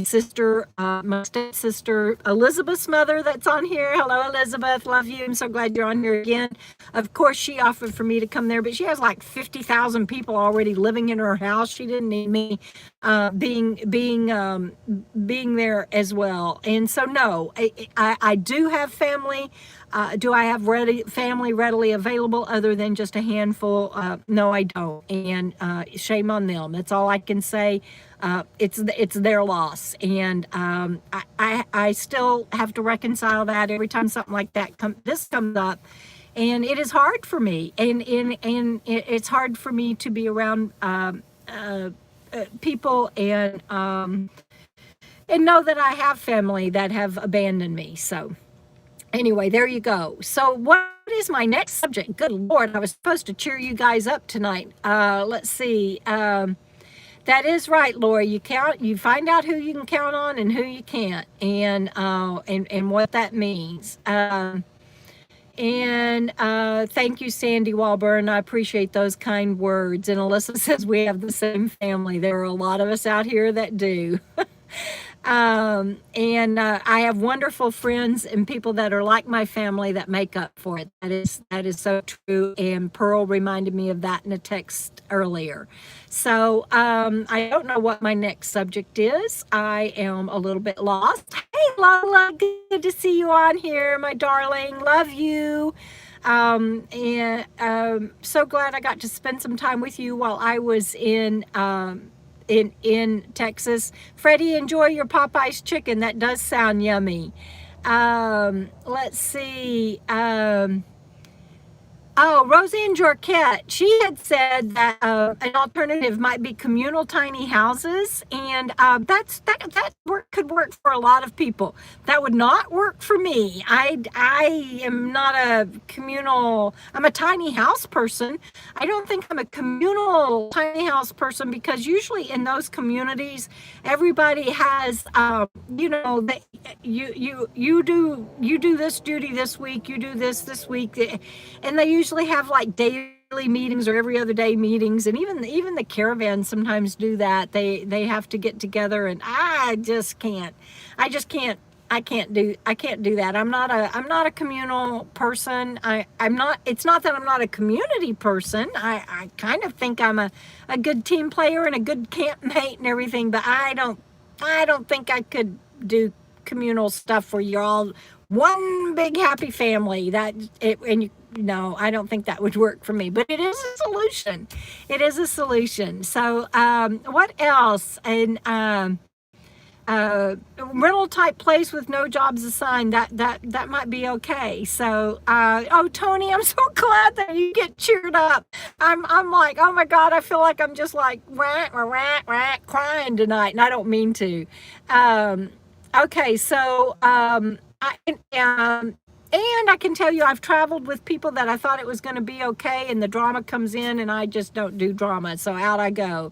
sister, my stepsister, Elizabeth's mother that's on here. Hello, Elizabeth. Love you. I'm so glad you're on here again. Of course, she offered for me to come there, but she has like 50,000 people already living in her house. She didn't need me. being there as well. And so no, I do have family. Do I have family readily available other than just a handful? No, I don't. And shame on them. That's all I can say. It's their loss, and I still have to reconcile that every time something like that comes up, and it is hard for me, and it's hard for me to be around people and know that I have family that have abandoned me. So anyway, there you go. So what is my next subject? Good Lord, I was supposed to cheer you guys up tonight. Let's see. That is right, Laura. You find out who you can count on and who you can't, and what that means. Thank you, Sandy Walburn. I appreciate those kind words. And Alyssa says we have the same family. There are a lot of us out here that do. I have wonderful friends and people that are like my family that make up for it. That is so true. And Pearl reminded me of that in a text earlier. So I don't know what my next subject is. I am a little bit lost. Hey, Lola, good to see you on here, my darling. Love you. So glad I got to spend some time with you while I was in Texas. Freddie, enjoy your Popeye's chicken. That does sound yummy. Let's see. Roseanne Jorquette, she had said that an alternative might be communal tiny houses, and that could work for a lot of people. That would not work for me. I am not a communal. I'm a tiny house person. I don't think I'm a communal tiny house person, because usually in those communities, everybody has you do this duty this week, you do this week, and they usually have like daily meetings or every other day meetings, and even the caravans sometimes do that. They have to get together, and I can't do that. I'm not a communal person. It's not that I'm not a community person. I kind of think I'm a good team player and a good campmate and everything, but I don't think I could do communal stuff where you're all one big happy family. No, I don't think that would work for me, but it is a solution. It is a solution. So what else? And rental type place with no jobs assigned, that might be okay. So Tony, I'm so glad that you get cheered up. I'm like, oh my God, I feel like I'm just like crying tonight, and I don't mean to. Okay, so and I can tell you, I've traveled with people that I thought it was going to be okay, and the drama comes in, and I just don't do drama, so out I go.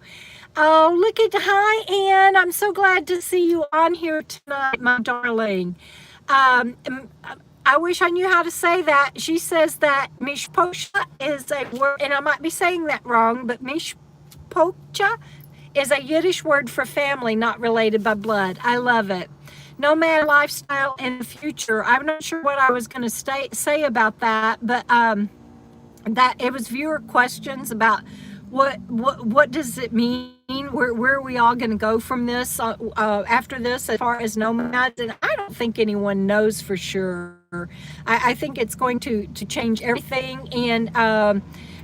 Oh, hi, Ann. I'm so glad to see you on here tonight, my darling. I wish I knew how to say that. She says that mishpocha is a word, and I might be saying that wrong, but mishpocha is a Yiddish word for family, not related by blood. I love it. Nomad lifestyle in the future. I'm not sure what I was going to say about that, but that it was viewer questions about what does it mean? Where are we all going to go from this after this, as far as nomads? And I don't think anyone knows for sure. I think it's going to change everything.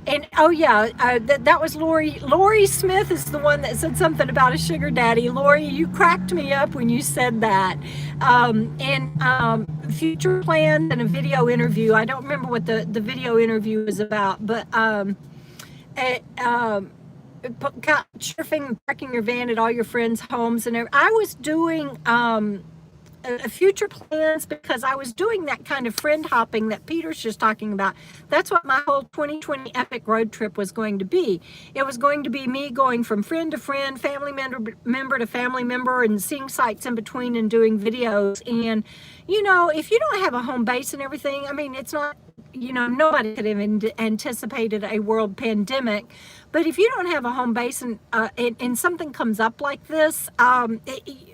And oh yeah, that was Lauri. Lauri Smith is the one that said something about a sugar daddy. Lauri, you cracked me up when you said that. Future plans and a video interview. I don't remember what the video interview was about, but surfing, parking your van at all your friends' homes, and I was doing future plans, because I was doing that kind of friend hopping that Peter's just talking about. That's what my whole 2020 epic road trip was going to be. It was going to be me going from friend to friend, family member to family member, and seeing sites in between and doing videos. And if you don't have a home base and everything, I mean, it's not, nobody could have anticipated a world pandemic, But if you don't have a home base and something comes up like this, then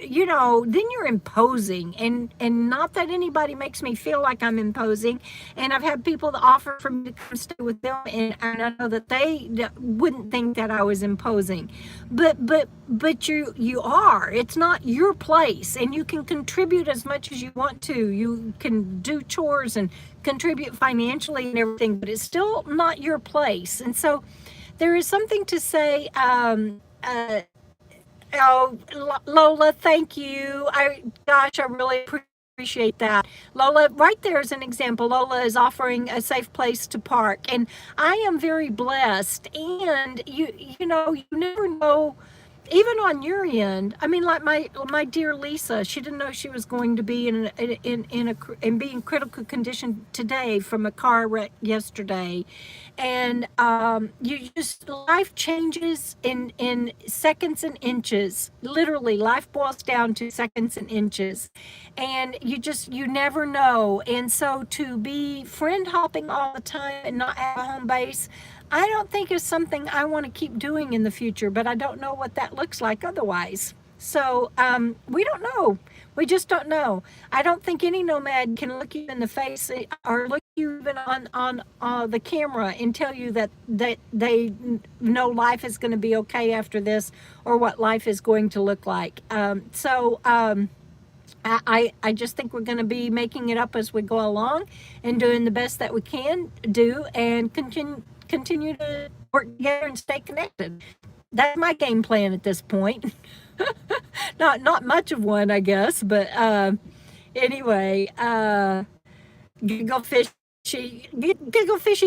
you're imposing. And not that anybody makes me feel like I'm imposing. And I've had people that offer for me to come stay with them, and I know that they wouldn't think that I was imposing. But you are. It's not your place, and you can contribute as much as you want to. You can do chores and contribute financially and everything, but it's still not your place. And so there is something to say. Oh, Lola, thank you. I really appreciate that. Lola, right there is an example. Lola is offering a safe place to park, and I am very blessed. And you never know. Even on your end, I mean, like my dear Lisa, she didn't know she was going to be in be in critical condition today from a car wreck yesterday, and life changes in seconds and inches. Literally, life boils down to seconds and inches, and you never know. And so to be friend hopping all the time and not have a home base, I don't think it's something I want to keep doing in the future, but I don't know what that looks like otherwise. So we don't know. We just don't know. I don't think any nomad can look you in the face or look you even on the camera and tell you that they know life is going to be okay after this, or what life is going to look like. I just think we're going to be making it up as we go along and doing the best that we can do, and continue to work together and stay connected. That's my game plan at this point. not much of one, I guess, but anyway, Giggle Fishy,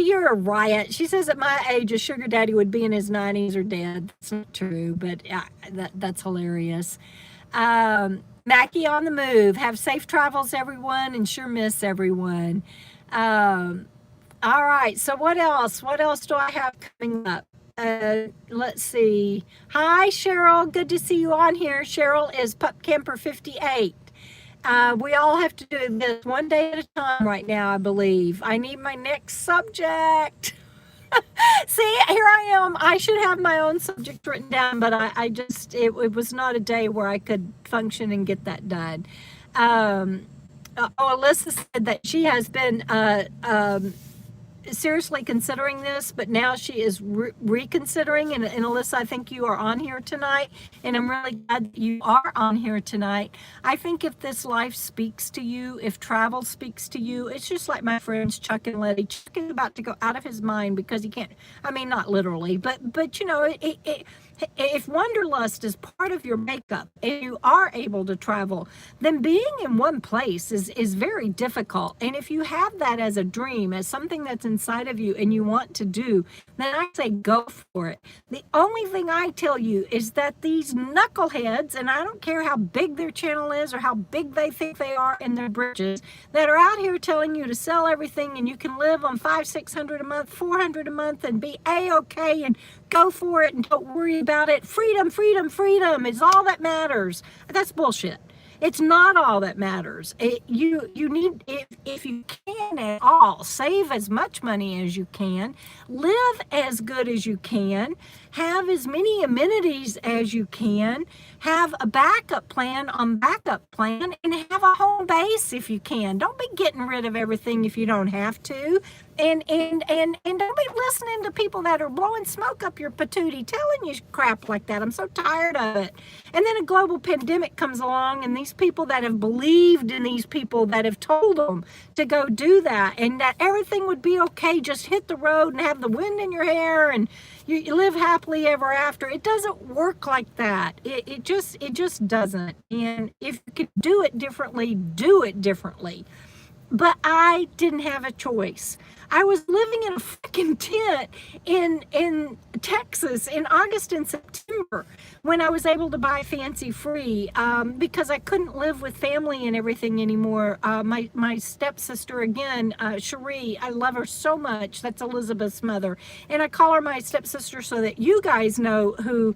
you're a riot. She says at my age, a sugar daddy would be in his 90s or dead. That's not true, but that's hilarious. Mackie on the move. Have safe travels, everyone, and sure miss everyone. All right, so what else? What else do I have coming up? Let's see. Hi, Cheryl. Good to see you on here. Cheryl is Pup Camper 58. We all have to do this one day at a time right now, I believe. I need my next subject. See, here I am. I should have my own subject written down, but it was not a day where I could function and get that done. Alyssa said that she has been seriously considering this, but now she is reconsidering. And Alyssa, I think you are on here tonight, and I'm really glad that you are on here tonight. I think if this life speaks to you, if travel speaks to you, it's just like my friends Chuck and Letty. Chuck is about to go out of his mind because he can't, I mean, not literally, but if wanderlust is part of your makeup and you are able to travel, then being in one place is very difficult. And if you have that as a dream, as something that's inside of you and you want to do, then I say go for it. The only thing I tell you is that these knuckleheads, and I don't care how big their channel is or how big they think they are in their britches, that are out here telling you to sell everything and you can live on $500-600 a month, $400 a month, and be a-okay and go for it and don't worry about it. Freedom, freedom, freedom is all that matters. That's bullshit. It's not all that matters. You need, if you can at all, save as much money as you can, live as good as you can, have as many amenities as you can, have a backup plan on backup plan, and have a home base if you can. Don't be getting rid of everything if you don't have to. And don't be listening to people that are blowing smoke up your patootie, telling you crap like that. I'm so tired of it. And then a global pandemic comes along, and these people that have believed in these people that have told them to go do that, and that everything would be okay, just hit the road and have the wind in your hair and you live happily ever after. It doesn't work like that. It just doesn't. And if you could do it differently, do it differently. But I didn't have a choice. I was living in a freaking tent in Texas in August and September when I was able to buy fancy free because I couldn't live with family and everything anymore. My stepsister, again, Cherie, I love her so much. That's Elizabeth's mother. And I call her my stepsister so that you guys know who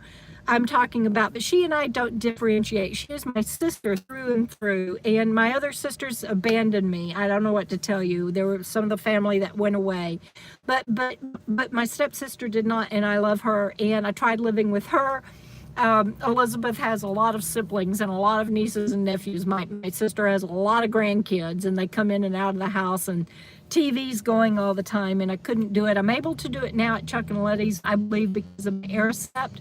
I'm talking about, but she and I don't differentiate. She is my sister through and through, and my other sisters abandoned me. I don't know what to tell you. There were some of the family that went away, but my stepsister did not, and I love her, and I tried living with her. Elizabeth has a lot of siblings and a lot of nieces and nephews. My sister has a lot of grandkids, and they come in and out of the house, and TV's going all the time, and I couldn't do it. I'm able to do it now at Chuck and Letty's, I believe, because of my Aricept.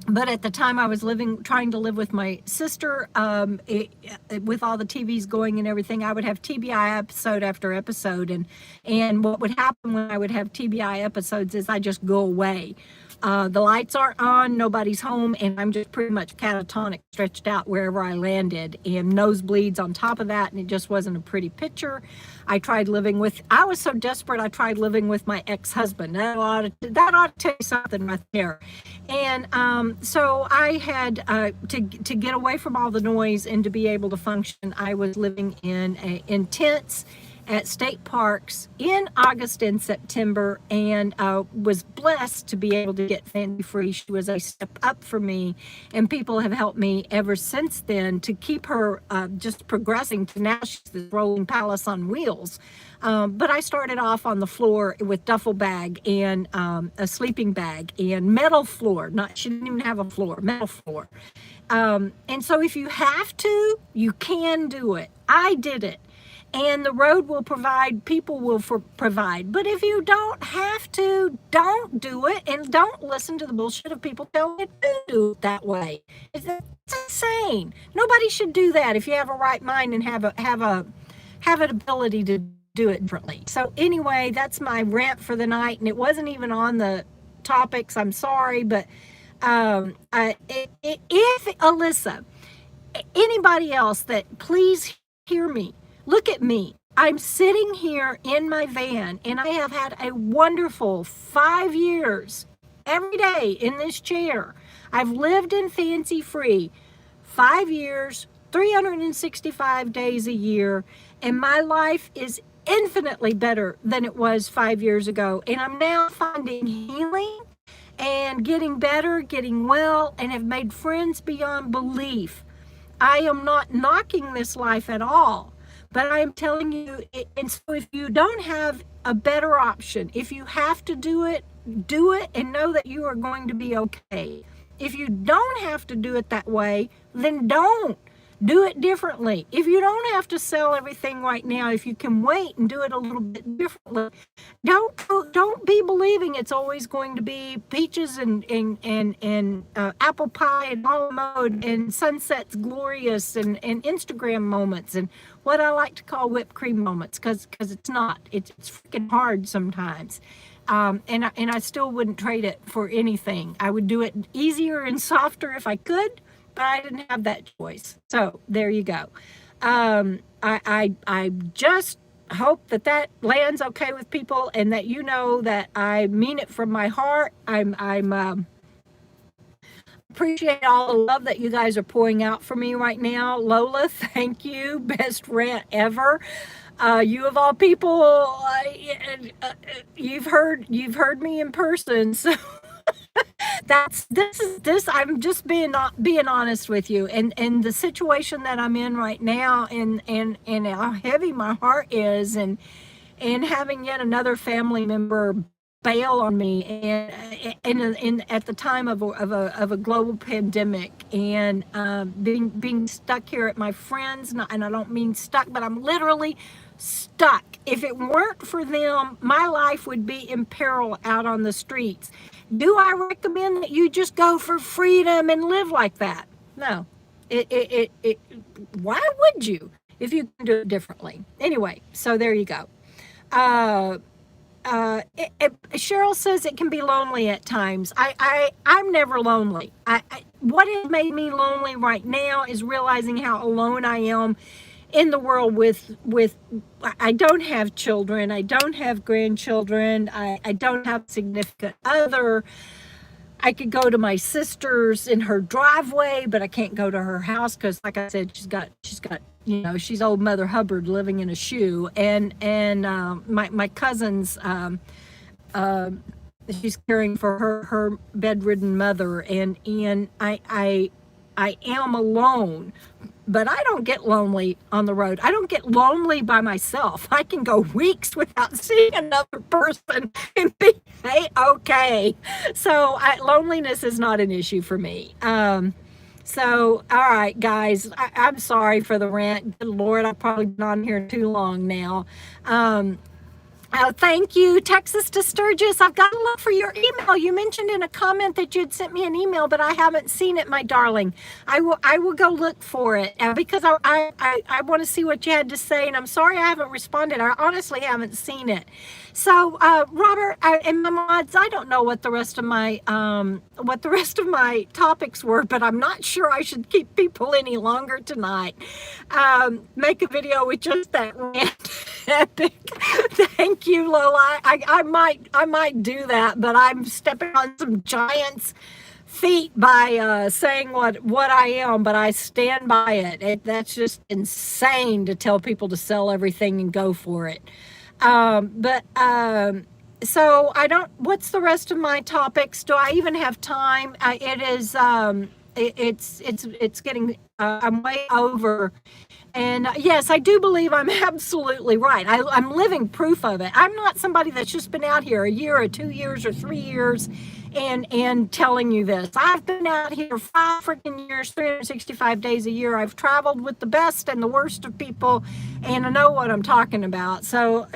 But at the time I was trying to live with my sister, with all the TVs going and everything, I would have TBI episode after episode. And what would happen when I would have TBI episodes is I just go away. The lights aren't on, nobody's home, and I'm just pretty much catatonic, stretched out wherever I landed, and nosebleeds on top of that, and it just wasn't a pretty picture. I was so desperate, I tried living with my ex-husband. That ought to tell you something right there. And so I had, to get away from all the noise and to be able to function, I was living in tents at state parks in August and September, and was blessed to be able to get Fancy Free. She was a step up for me, and people have helped me ever since then to keep her just progressing to now she's this rolling palace on wheels. But I started off on the floor with duffel bag and a sleeping bag and metal floor. She didn't even have a floor, metal floor. And so if you have to, you can do it. I did it. And the road will provide, people will provide. But if you don't have to, don't do it, and don't listen to the bullshit of people telling you to do it that way. It's insane. Nobody should do that if you have a right mind and have an ability to do it differently. So anyway, that's my rant for the night, and it wasn't even on the topics. I'm sorry, but if Alyssa, anybody else, that please hear me. Look at me. I'm sitting here in my van, and I have had a wonderful 5 years every day in this chair. I've lived in Fancy Free 5 years, 365 days a year, and my life is infinitely better than it was 5 years ago. And I'm now finding healing and getting better, getting well, and have made friends beyond belief. I am not knocking this life at all. But I'm telling you, and so if you don't have a better option, if you have to do it and know that you are going to be okay. If you don't have to do it that way, then don't. Do it differently. If you don't have to sell everything right now, if you can wait and do it a little bit differently, don't be believing it's always going to be peaches and apple pie and all mode and sunsets glorious and Instagram moments and what I like to call whipped cream moments, because it's not. It's freaking hard sometimes. And I still wouldn't trade it for anything. I would do it easier and softer if I could, but I didn't have that choice. So there you go. I just hope that lands okay with people, and that you know that I mean it from my heart. I'm appreciate all the love that you guys are pouring out for me right now. Lola, thank you. Best rant ever. You of all people, you've heard me in person, so this I'm just being honest with you, and the situation that I'm in right now, and how heavy my heart is, and having yet another family member bail on me, and at the time of a global pandemic, and being stuck here at my friends, and I don't mean stuck, but I'm literally stuck. If it weren't for them, my life would be in peril out on the streets. Do I recommend that you just go for freedom and live like that? No. Why would you if you can do it differently? Anyway, so there you go. Cheryl says it can be lonely at times. I'm never lonely. What has made me lonely right now is realizing how alone I am in the world with I don't have children, I don't have grandchildren, I don't have a significant other. I could go to my sister's in her driveway, but I can't go to her house because, like I said, she's got she's old Mother Hubbard living in a shoe, and my cousins she's caring for her bedridden mother, and I am alone, but I don't get lonely on the road. I don't get lonely by myself. I can go weeks without seeing another person and be okay. So loneliness is not an issue for me. So, all right, guys, I'm sorry for the rant. Good Lord, I've probably been on here too long now. Thank you, Texas to Sturgis. I've got to look for your email. You mentioned in a comment that you'd sent me an email, but I haven't seen it, my darling. I will go look for it because I want to see what you had to say, and I'm sorry I haven't responded. I honestly haven't seen it. So, Robert and my mods, I don't know what the rest of my topics were, but I'm not sure I should keep people any longer tonight. Make a video with just that rant. Epic. Thank you, Lola. I might do that, but I'm stepping on some giants' feet by saying what I am, but I stand by it. That's just insane to tell people to sell everything and go for it. So I don't, what's the rest of my topics? Do I even have time? It's getting, I'm way over. And yes, I do believe I'm absolutely right. I'm living proof of it. I'm not somebody that's just been out here a year or 2 years or 3 years and telling you this. I've been out here 5 freaking years, 365 days a year. I've traveled with the best and the worst of people, and I know what I'm talking about. So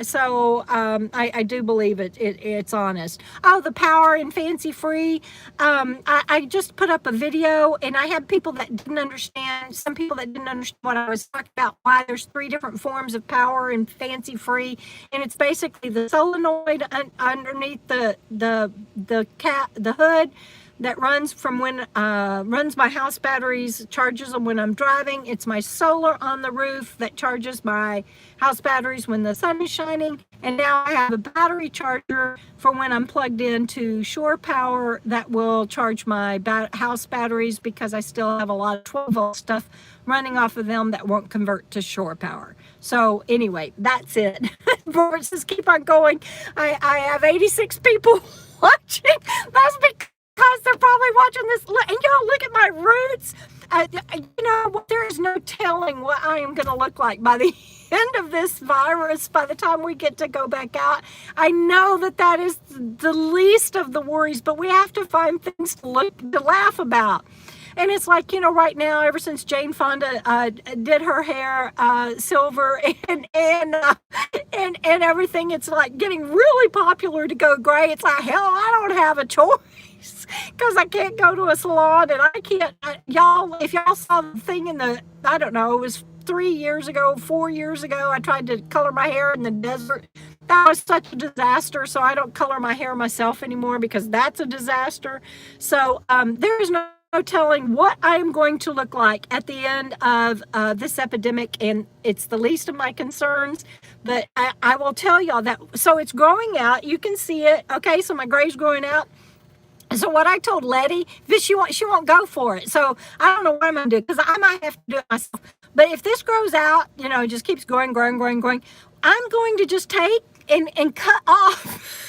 I do believe it's honest. Oh, the power in fancy free. I just put up a video, and I had people that didn't understand. Some people that didn't understand what I was talking about. Why there's 3 different forms of power in fancy free, and it's basically the solenoid underneath the hood that runs from when runs my house batteries, charges them when I'm driving. It's my solar on the roof that charges my house batteries when the sun is shining. And now I have a battery charger for when I'm plugged into shore power that will charge my house batteries, because I still have a lot of 12-volt stuff running off of them that won't convert to shore power. So anyway, that's it. Robert says, keep on going. I have 86 people watching. That's because they're probably watching this. And y'all, look at my roots. There is no telling what I am going to look like by the end of this virus, by the time we get to go back out. I know that is the least of the worries, but we have to find things to laugh about. And it's like, right now, ever since Jane Fonda did her hair silver and everything, it's like getting really popular to go gray. It's like, hell, I don't have a choice, because I can't go to a salon, and I can't. Y'all, if y'all saw the thing I don't know, it was 3 years ago, 4 years ago, I tried to color my hair in the desert. That was such a disaster, so I don't color my hair myself anymore, because that's a disaster. So there is no telling what I am going to look like at the end of this epidemic, and it's the least of my concerns. But I will tell y'all that. So it's growing out. You can see it. Okay, so my gray's growing out. So what I told Letty, she won't go for it. So I don't know what I'm going to do, because I might have to do it myself. But if this grows out, it just keeps growing, I'm going to just take and cut off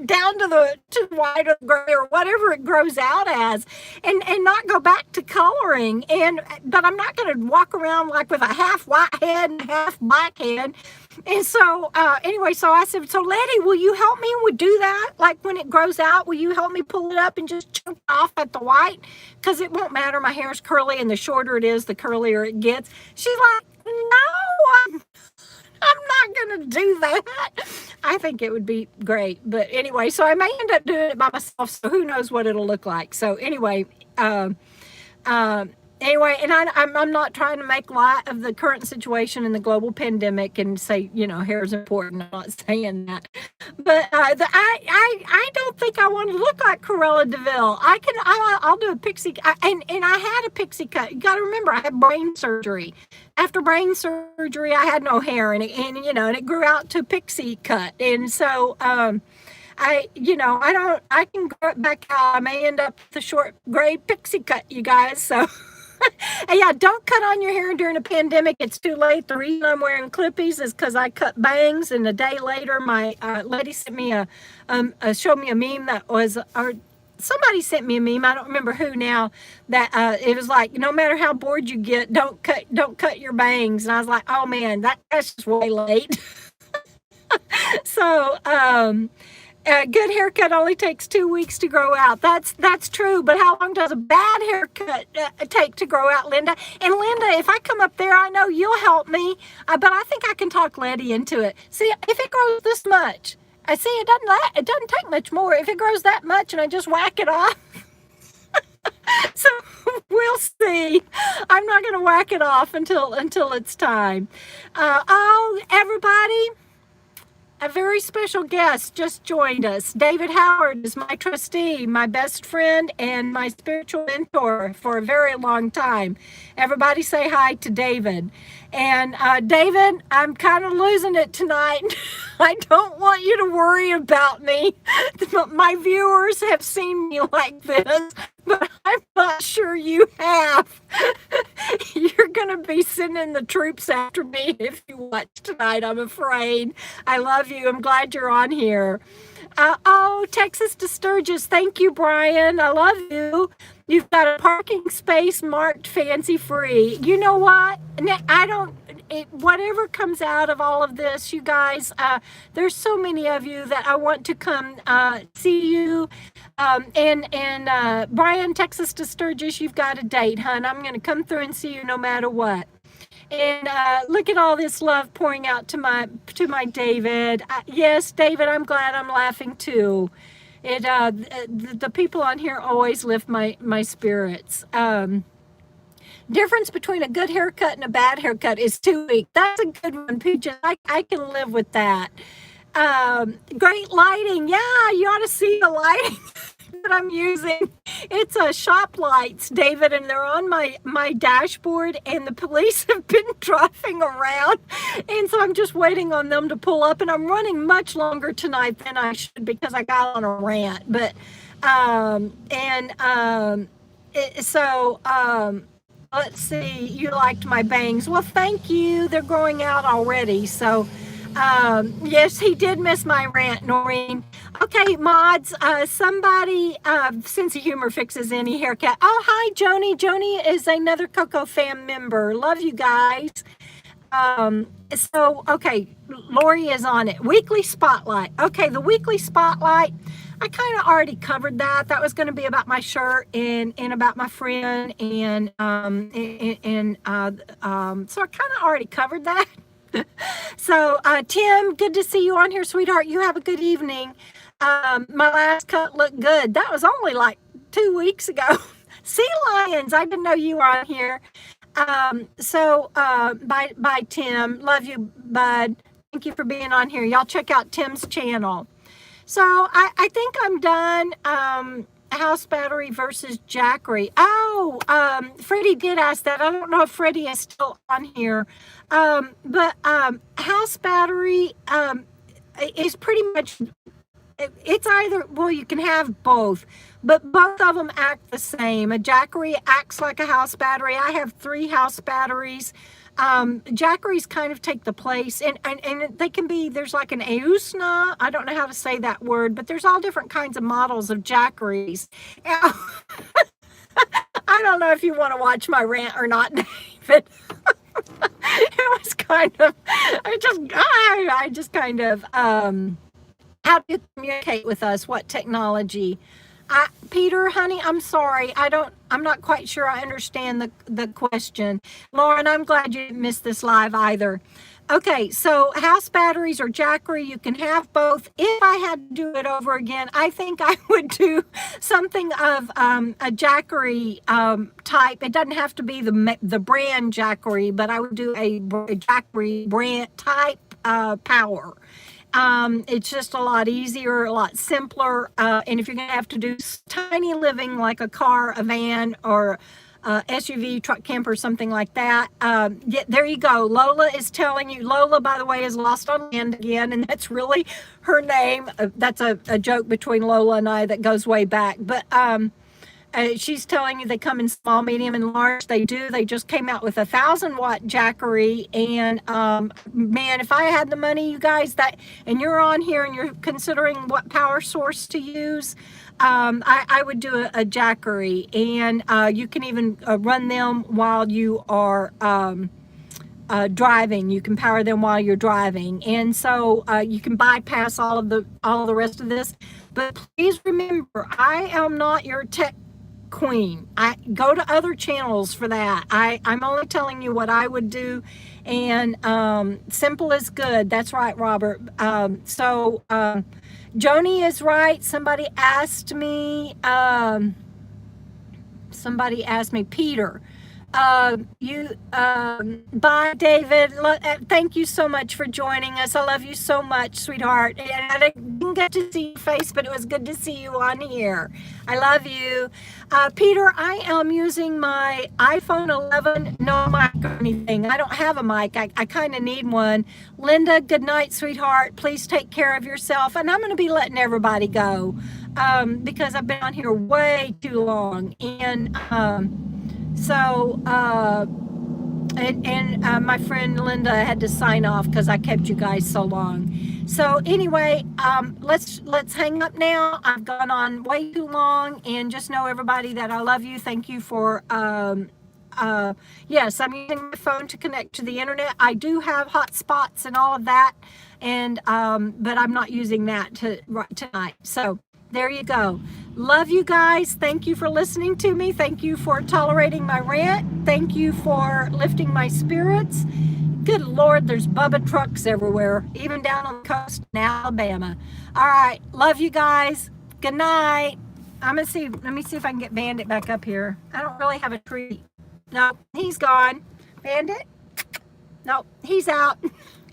down to the white or gray or whatever it grows out as, and not go back to coloring. But I'm not going to walk around like with a half white head and half black head. And so anyway, so I said, so Letty, will you help me do that? Like when it grows out, will you help me pull it up and just chunk it off at the white? Because it won't matter. My hair is curly, and the shorter it is, the curlier it gets. She's like, no, I'm not going to do that. I think it would be great. But anyway, so I may end up doing it by myself. So who knows what it'll look like. So anyway, and I'm not trying to make light of the current situation in the global pandemic and say, hair is important. I'm not saying that. But I don't think I want to look like Cruella de Vil. I'll do a pixie. And I had a pixie cut. You got to remember, I had brain surgery. After brain surgery, I had no hair, and it grew out to pixie cut. And so, I can grow it back out. I may end up with a short gray pixie cut, you guys. So And yeah, don't cut on your hair during a pandemic. It's too late. The reason I'm wearing clippies is because I cut bangs, and a day later, my lady sent me showed me a meme that was, or somebody sent me a meme. I don't remember who now. That it was like, no matter how bored you get, don't cut your bangs. And I was like, oh man, that's just way late. So, a good haircut only takes 2 weeks to grow out. That's true, but how long does a bad haircut take to grow out, Linda? And Linda, if I come up there, I know you'll help me, but I think I can talk Letty into it. See, if it grows this much, I see it doesn't take much more. If it grows that much and I just whack it off, so we'll see. I'm not going to whack it off until it's time. Oh, everybody. A very special guest just joined us. David Howard is my trustee, my best friend, and my spiritual mentor for a very long time. Everybody say hi to David. And David, I'm kind of losing it tonight. I don't want you to worry about me. My viewers have seen me like this, but I'm not sure you have. You're going to be sending the troops after me if you watch tonight, I'm afraid. I love you. I'm glad you're on here. Oh, Texas to Sturgis. Thank you, Brian. I love you. You've got a parking space marked fancy free. You know what? Whatever comes out of all of this, you guys, there's so many of you that I want to come see you. Brian, Texas to Sturgis, you've got a date, hon. I'm going to come through and see you no matter what. And look at all this love pouring out to my David. Yes, David, I'm glad I'm laughing too. The people on here always lift my spirits. Difference between a good haircut and a bad haircut is 2 weeks. That's a good one, Peaches. I can live with that. Great lighting. Yeah, you ought to see the lighting that I'm using. It's shop lights, David, and they're on my dashboard, and the police have been driving around, and so I'm just waiting on them to pull up, and I'm running much longer tonight than I should because I got on a rant. But let's see, you liked my bangs. Well, thank you. They're growing out already. So, yes, he did miss my rant, Noreen. Okay, mods, somebody, sense of humor fixes any haircut. Oh, hi, Joni. Joni is another KOKO fam member. Love you guys. Okay, Lauri is on it. Weekly Spotlight. Okay, the Weekly Spotlight, I kind of already covered that. That was going to be about my shirt and about my friend, and so I kind of already covered that. So Tim, good to see you on here, sweetheart. You have a good evening. My last cut looked good. That was only like 2 weeks ago. Sea lions, I didn't know you were on here. Bye Tim. Love you, bud. Thank you for being on here. Y'all check out Tim's channel. So I think I'm done. House battery versus jackery. Oh, Fredi did ask that. I don't know if Fredi is still on here. But house battery is pretty much, it's either, well, you can have both, but both of them act the same. A jackery acts like a house battery. I have 3 house batteries. Jackeries kind of take the place, and they can be, there's like an Eusna, I don't know how to say that word, but there's all different kinds of models of jackeries. I don't know if you want to watch my rant or not, David. It was kind of, I just kind of, how do you communicate with us? What technology? Peter, honey, I'm sorry. I'm not quite sure I understand the question. Lauren, I'm glad you didn't miss this live either. Okay, so house batteries or jackery, you can have both. If I had to do it over again, I think I would do something of a jackery type. It doesn't have to be the brand jackery, but I would do a jackery brand type power. It's just a lot easier, a lot simpler. And if you're going to have to do tiny living like a car, a van, or SUV, truck, camper, something like that, there you go. Lola is telling you. Lola, by the way, is lost on land again, and that's really her name. That's a joke between Lola and I that goes way back. But she's telling you they come in small, medium, and large. They do. They just came out with 1,000-watt jackery, and man, if I had the money, you guys, and you're on here and you're considering what power source to use, I would do a jackery, and you can even run them while you are driving. You can power them while you're driving, and so you can bypass all of the rest of this. But please remember, I am not your tech queen. I go to other channels for that. I'm only telling you what I would do, and simple is good. That's right, Robert. Joni is right. Somebody asked me, Peter. Bye, David. Thank you so much for joining us. I love you so much, sweetheart. And I didn't get to see your face, but it was good to see you on here. I love you. Peter, I am using my iPhone 11, no mic or anything. I don't have a mic. I kind of need one. Linda, good night, sweetheart. Please take care of yourself. And I'm going to be letting everybody go because I've been on here way too long. And my friend Linda had to sign off because I kept you guys so long. So anyway, let's hang up now. I've gone on way too long, and just know, everybody, that I love you. Thank you for yes, I'm using my phone to connect to the internet. I do have hotspots and all of that, and but I'm not using that tonight. So there you go. Love you guys. Thank you for listening to me. Thank you for tolerating my rant. Thank you for lifting my spirits. Good Lord, there's Bubba trucks everywhere, even down on the coast in Alabama. All right. Love you guys. Good night. Let me see if I can get Bandit back up here. I don't really have a treat. No, he's gone. Bandit? No, he's out.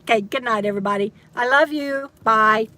Okay, good night, everybody. I love you. Bye.